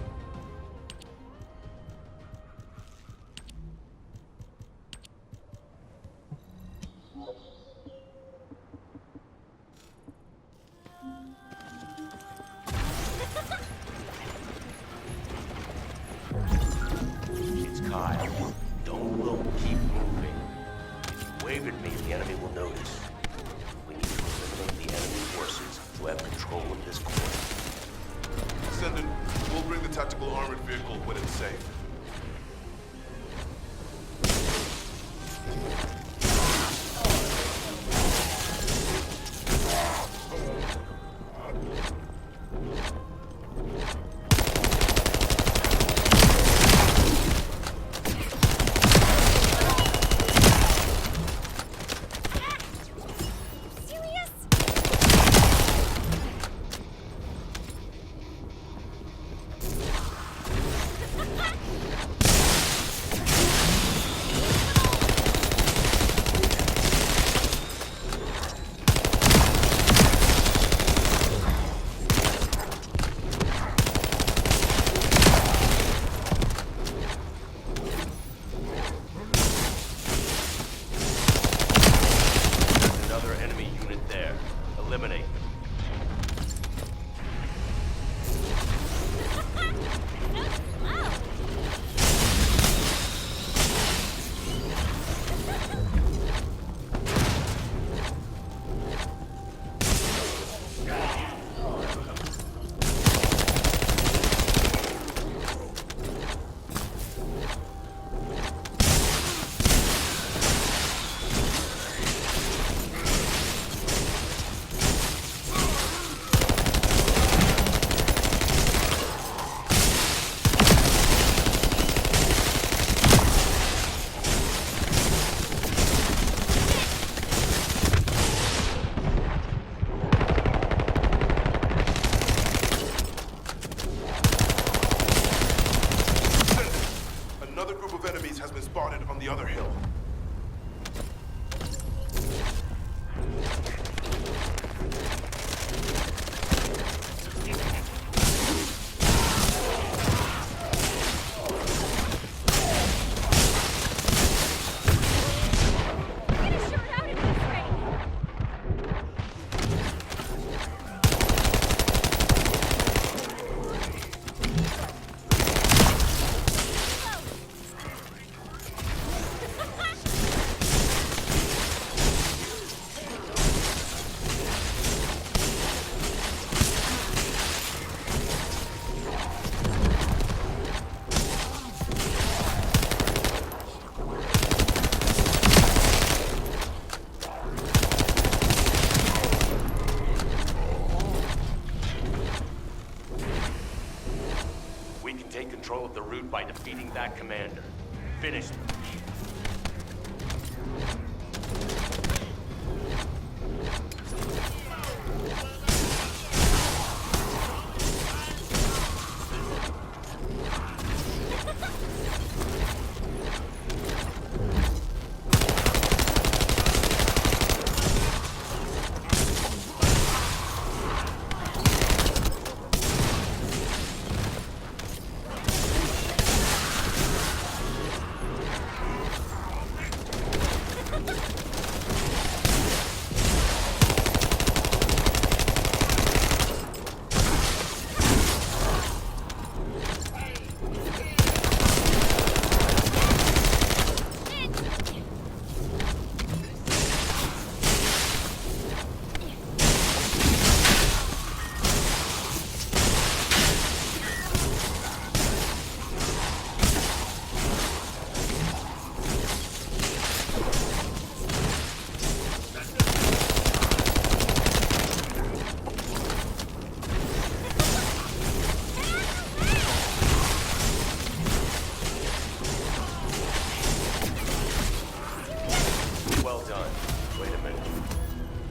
It's Kyle. Don't look, keep moving. If you wave at me, the enemy will notice. We need to eliminate the enemy forces who have control of this corner. Descendant, we'll bring the tactical armored vehicle when it's safe. by defeating that commander. Finish them.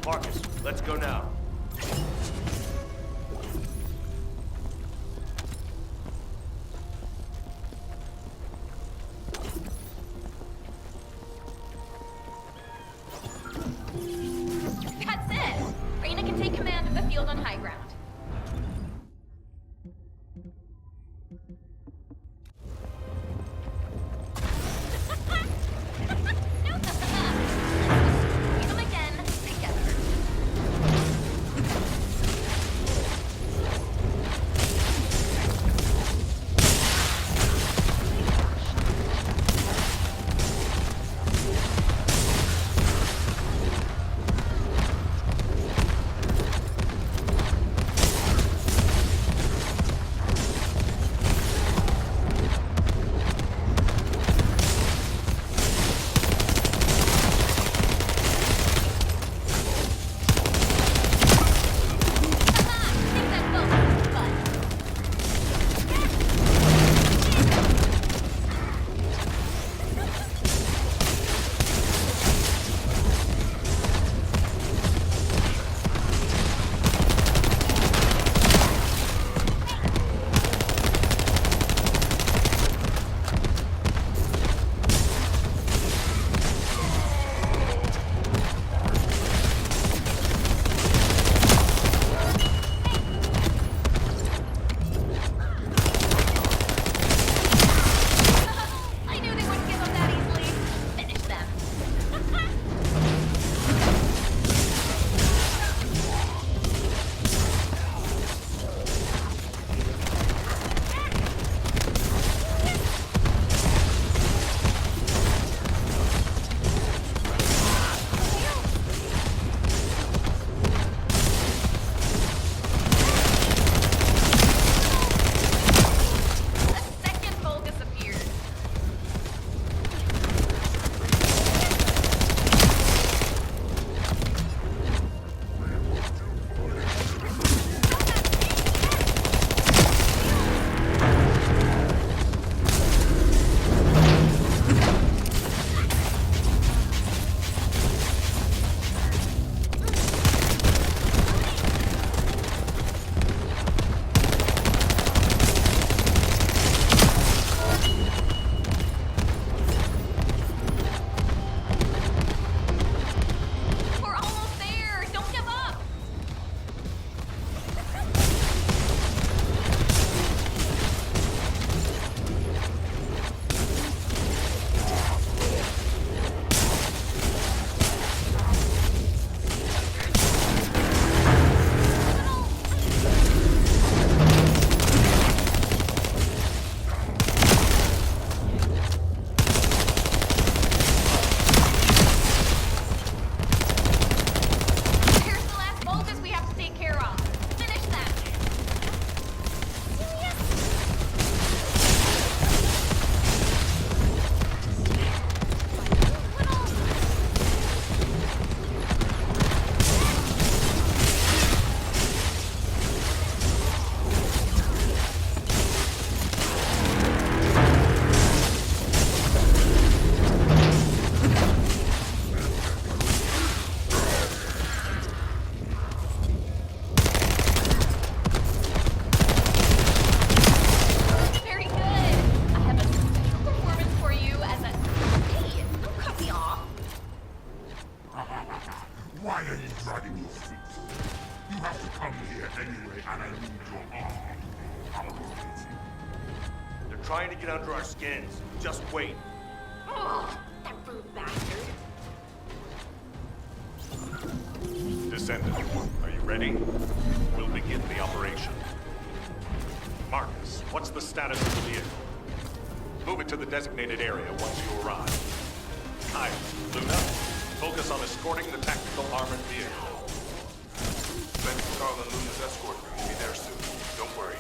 Marcus, let's go now. That's it! Reyna can take command of the field on high ground. Why are you dragging your feet? You have to come here anyway, and I need your arm. How irritating. They're trying to get under our skins. Just wait. Oh, that rude bastard. Descendant, are you ready? We'll begin the operation. Marcus, what's the status of the vehicle? Move it to the designated area once you arrive. Kyle, Luna, focus on escorting the tactical armored vehicle. Thanks to Carl and Luna's escort. We'll be there soon. Don't worry.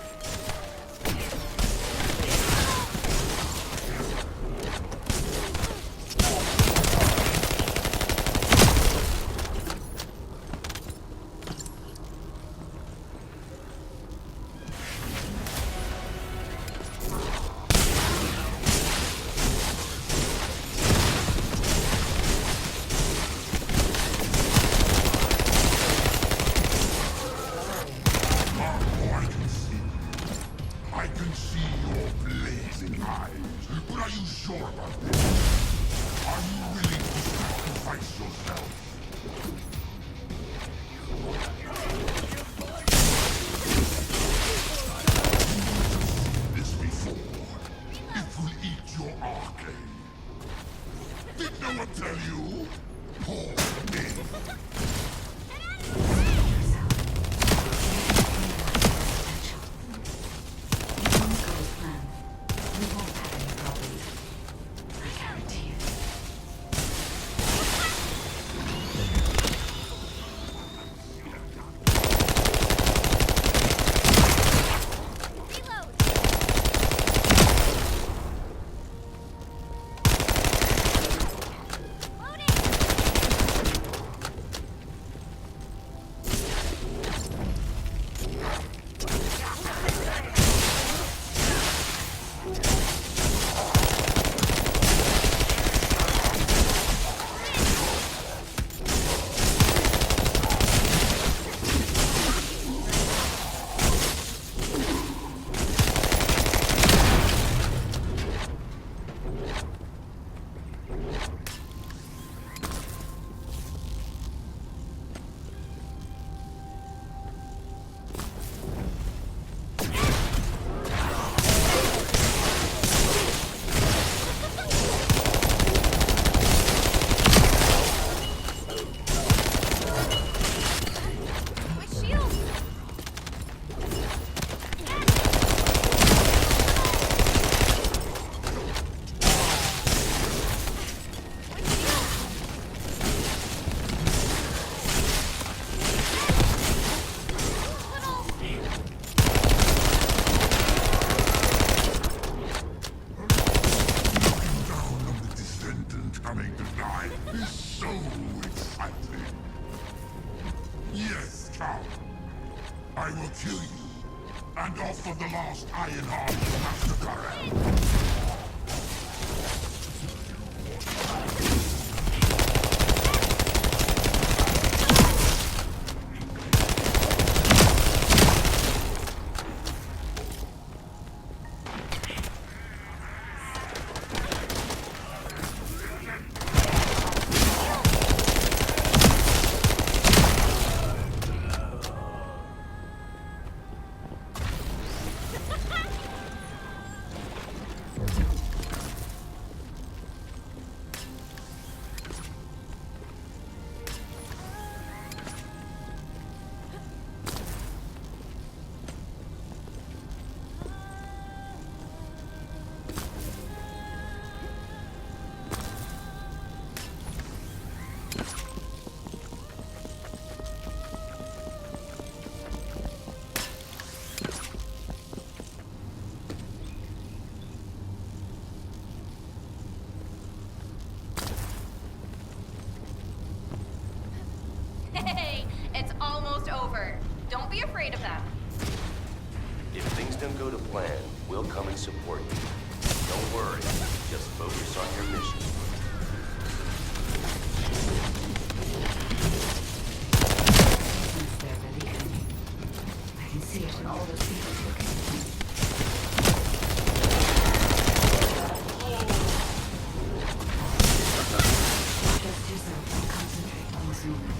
I will kill you, and offer the last iron heart you have to correct. Hey, it's almost over. Don't be afraid of them. If things don't go to plan, we'll come and support you. Don't worry, just focus on your mission. They're really coming. I can see it in all those people looking at me. Just yourself and concentrate on this moment.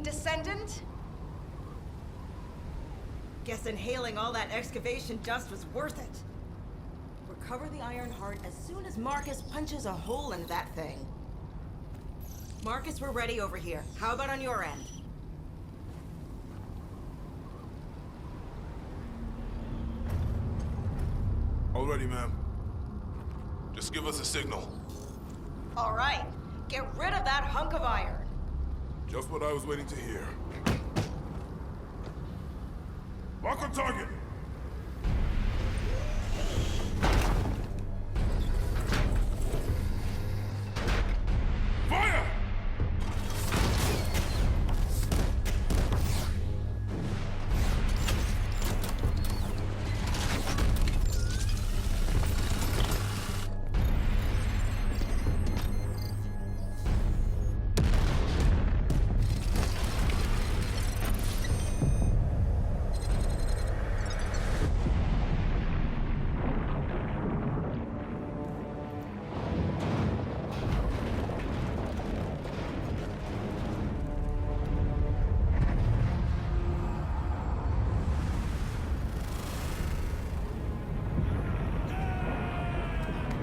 Descendant? Guess inhaling all that excavation dust was worth it. Recover the Iron Heart as soon as Marcus punches a hole in that thing. Marcus, we're ready over here. How about on your end? All ready, ma'am. Just give us a signal. All right. Get rid of that hunk of iron. Just what I was waiting to hear. Lock on target! Fire!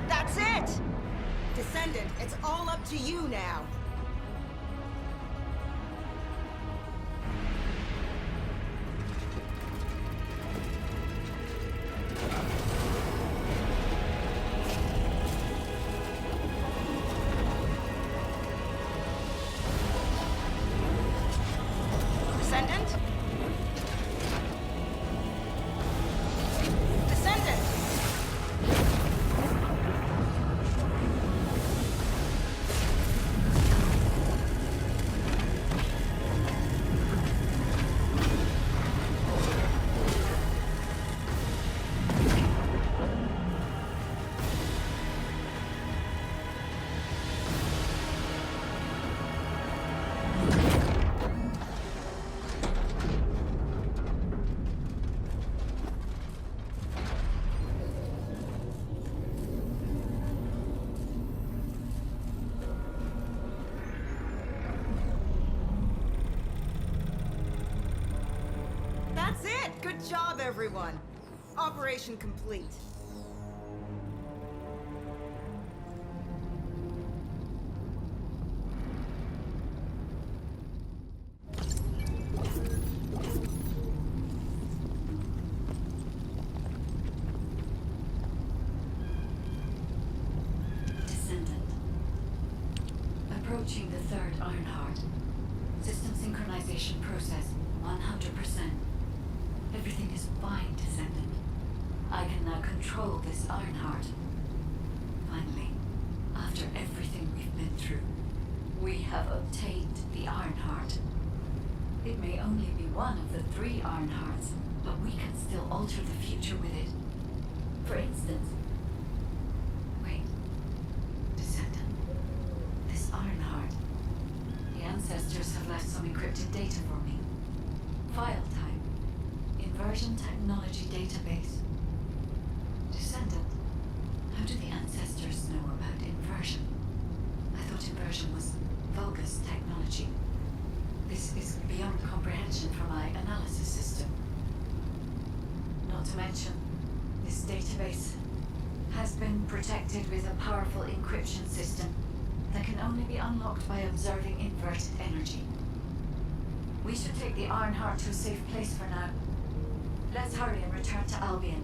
That's it! Descendant, it's all up to you now. Descendant? Descendant! That's it! Good job, everyone. Operation complete. Descendant. Approaching the third Ironheart. System synchronization process 100%. Everything is fine, Descendant. I can now control this Ironheart. Finally, after everything we've been through, we have obtained the Ironheart. It may only be one of the 3 Ironhearts, but we can still alter the future with it. For instance... Wait. Descendant. This Ironheart. The ancestors have left some encrypted data for me. File type. Inversion technology database. Descendant. How do the ancestors know about inversion? I thought inversion was Vulgus technology. This is beyond comprehension for my analysis system. Not to mention, this database has been protected with a powerful encryption system that can only be unlocked by observing inverted energy. We should take the Ironheart to a safe place for now. Let's hurry and return to Albion.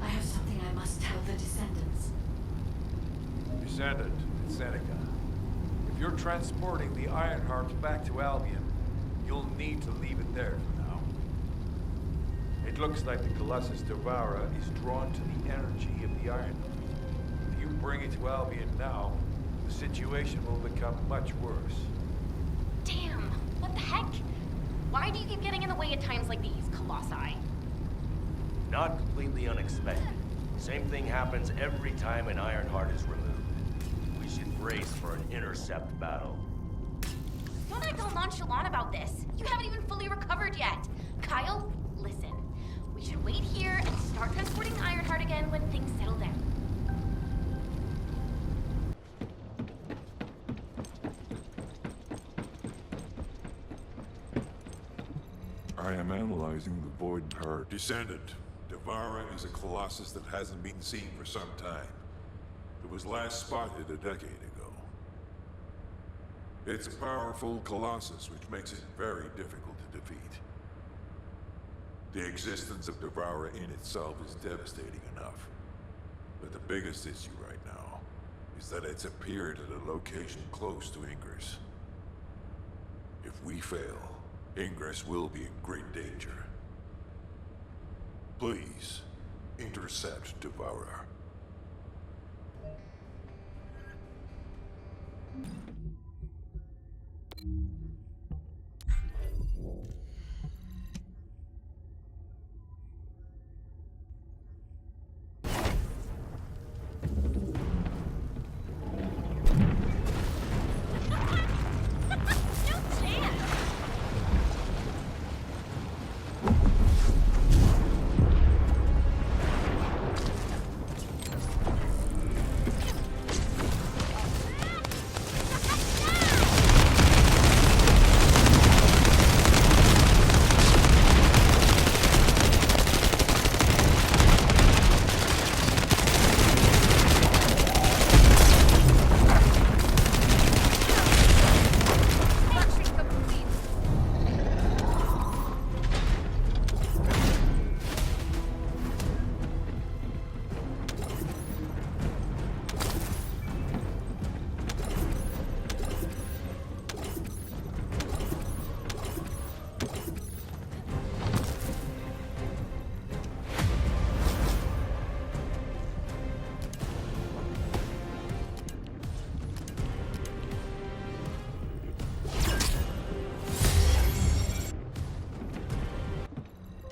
I have something I must tell the Descendants. Descendant, it's Seneca. If you're transporting the Ironheart back to Albion, you'll need to leave it there for now. It looks like the Colossus Devourer is drawn to the energy of the Ironheart. If you bring it to Albion now, the situation will become much worse. Damn, what the heck? Why do you keep getting in the way at times like these, Colossi? Not completely unexpected. Same thing happens every time an Ironheart is removed. We should brace for an intercept battle. Don't act all nonchalant about this. You haven't even fully recovered yet. Kyle, listen. We should wait here and start transporting Ironheart again when things settle down. I am analyzing the void heart. Descendant, Devara is a colossus that hasn't been seen for some time. It was last spotted a decade ago. It's a powerful colossus, which makes it very difficult to defeat. The existence of Devara in itself is devastating enough. But the biggest issue right now is that it's appeared at a location close to Ingress. If we fail, Ingress will be in great danger. Please, intercept Devara.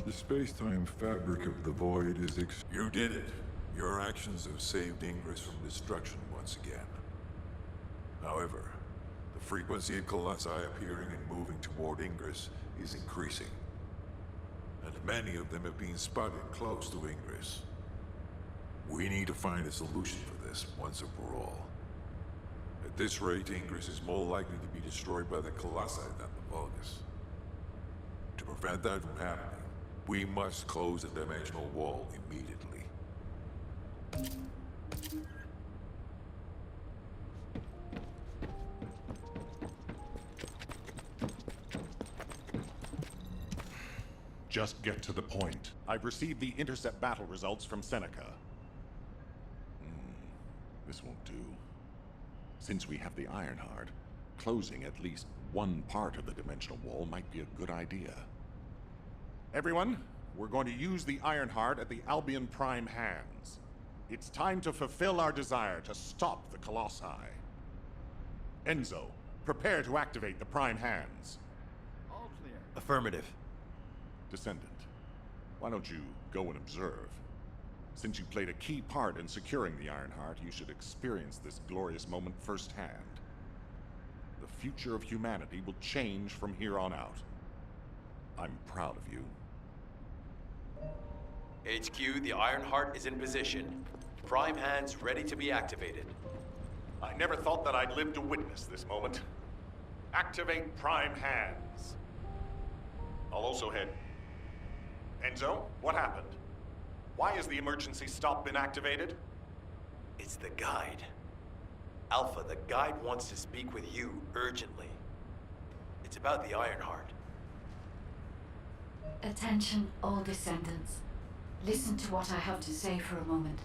The space-time fabric of the void is You did it. Your actions have saved Ingress from destruction once again. However, the frequency of colossi appearing and moving toward Ingress is increasing. And many of them have been spotted close to Ingress. We need to find a solution for this once and for all. At this rate, Ingress is more likely to be destroyed by the colossi than the Vulgus. To prevent that from happening, we must close the dimensional wall immediately. Just get to the point. I've received the intercept battle results from Seneca. This won't do. Since we have the Ironheart, closing at least one part of the dimensional wall might be a good idea. Everyone, we're going to use the Ironheart at the Albion Prime hands. It's time to fulfill our desire to stop the Colossi. Enzo, prepare to activate the Prime hands. All clear. Affirmative. Descendant, why don't you go and observe? Since you played a key part in securing the Ironheart, you should experience this glorious moment firsthand. The future of humanity will change from here on out. I'm proud of you. HQ, the Ironheart is in position. Prime hands ready to be activated. I never thought that I'd live to witness this moment. Activate Prime hands. I'll also head... Enzo, what happened? Why has the emergency stop been activated? It's the guide. Alpha, the guide wants to speak with you urgently. It's about the Ironheart. Attention, all descendants. Listen to what I have to say for a moment.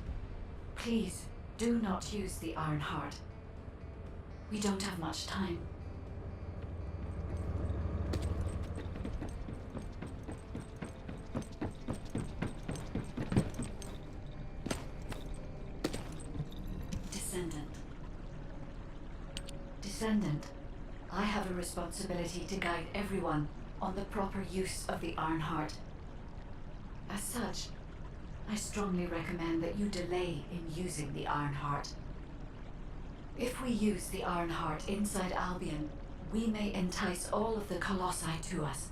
Please, do not use the Ironheart. We don't have much time. Descendant, I have a responsibility to guide everyone on the proper use of the Ironheart. As such, I strongly recommend that you delay in using the Ironheart. If we use the Ironheart inside Albion, we may entice all of the Colossi to us.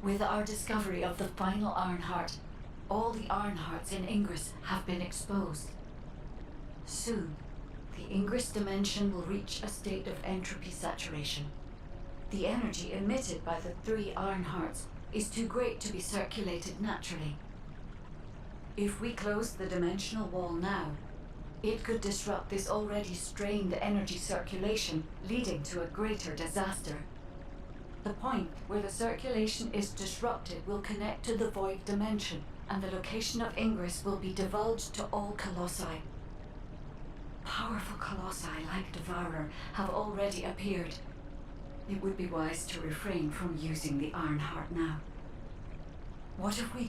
With our discovery of the final Ironheart, all the Ironhearts in Ingress have been exposed. Soon, the Ingress dimension will reach a state of entropy saturation. The energy emitted by the 3 Ironhearts is too great to be circulated naturally. If we close the dimensional wall now, it could disrupt this already strained energy circulation, leading to a greater disaster. The point where the circulation is disrupted will connect to the void dimension, and the location of Ingress will be divulged to all Colossi. Powerful Colossi like Devourer have already appeared. It would be wise to refrain from using the Ironheart now. What if we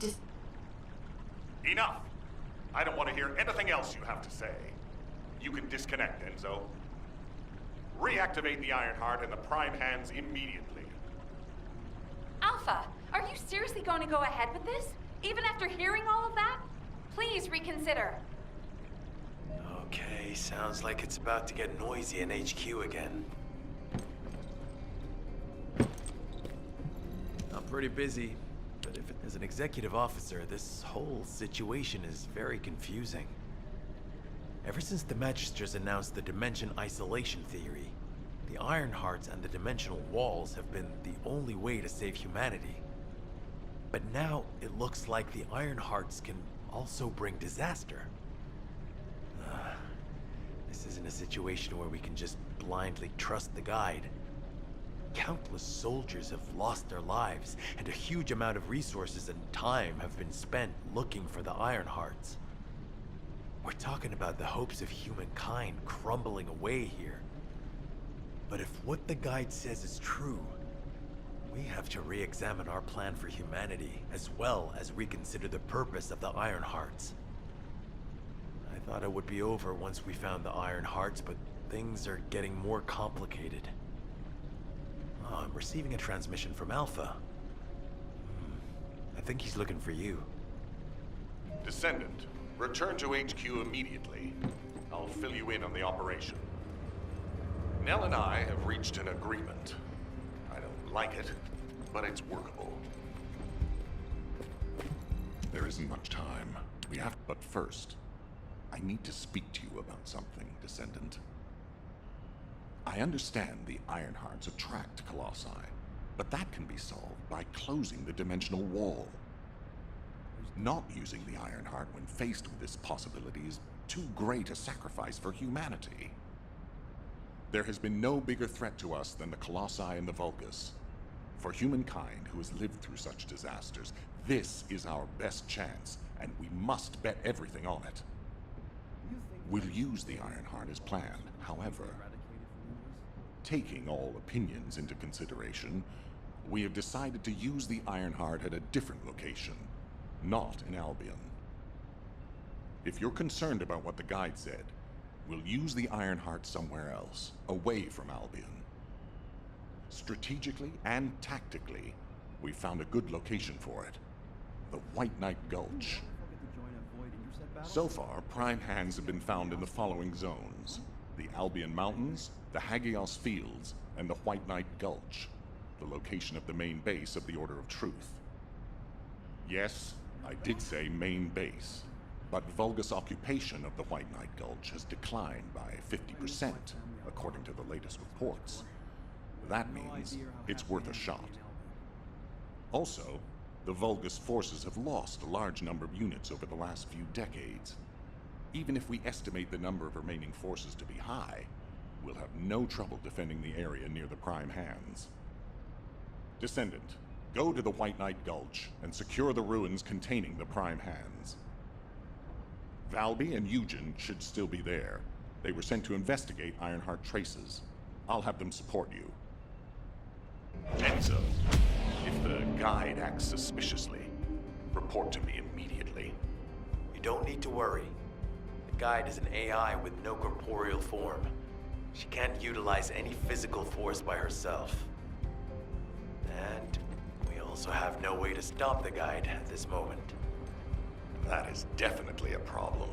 Enough! I don't want to hear anything else you have to say. You can disconnect, Enzo. Reactivate the Ironheart and the Prime Hands immediately. Alpha, are you seriously going to go ahead with this? Even after hearing all of that? Please reconsider. Okay, sounds like it's about to get noisy in HQ again. I'm pretty busy, but as an executive officer, this whole situation is very confusing. Ever since the Magisters announced the dimension isolation theory, the Ironhearts and the dimensional walls have been the only way to save humanity. But now it looks like the Ironhearts can also bring disaster. This isn't a situation where we can just blindly trust the guide. Countless soldiers have lost their lives, and a huge amount of resources and time have been spent looking for the Ironhearts. We're talking about the hopes of humankind crumbling away here. But if what the guide says is true, we have to re-examine our plan for humanity, as well as reconsider the purpose of the Ironhearts. I thought it would be over once we found the Ironhearts, but things are getting more complicated. Oh, I'm receiving a transmission from Alpha. I think he's looking for you. Descendant, return to HQ immediately. I'll fill you in on the operation. Nell and I have reached an agreement. I don't like it, but it's workable. There isn't much time. But first, I need to speak to you about something, Descendant. I understand the Ironhearts attract Colossi, but that can be solved by closing the dimensional wall. Not using the Ironheart when faced with this possibility is too great a sacrifice for humanity. There has been no bigger threat to us than the Colossi and the Vulgus. For humankind who has lived through such disasters, this is our best chance, and we must bet everything on it. We'll use the Ironheart as planned, however. Taking all opinions into consideration, we have decided to use the Ironheart at a different location, not in Albion. If you're concerned about what the guide said, we'll use the Ironheart somewhere else, away from Albion. Strategically and tactically, we found a good location for it. The White Knight Gulch. So far, Prime Hands have been found in the following zones: the Albion Mountains, the Hagios Fields, and the White Knight Gulch, the location of the main base of the Order of Truth. Yes, I did say main base, but Vulgus occupation of the White Knight Gulch has declined by 50%, according to the latest reports. That means it's worth a shot. Also, the Vulgus forces have lost a large number of units over the last few decades. Even if we estimate the number of remaining forces to be high, we'll have no trouble defending the area near the Prime Hands. Descendant, go to the White Knight Gulch and secure the ruins containing the Prime Hands. Valby and Eugen should still be there. They were sent to investigate Ironheart traces. I'll have them support you. Enzo, if the guide acts suspiciously, report to me immediately. You don't need to worry. The guide is an AI with no corporeal form. She can't utilize any physical force by herself. And we also have no way to stop the guide at this moment. That is definitely a problem.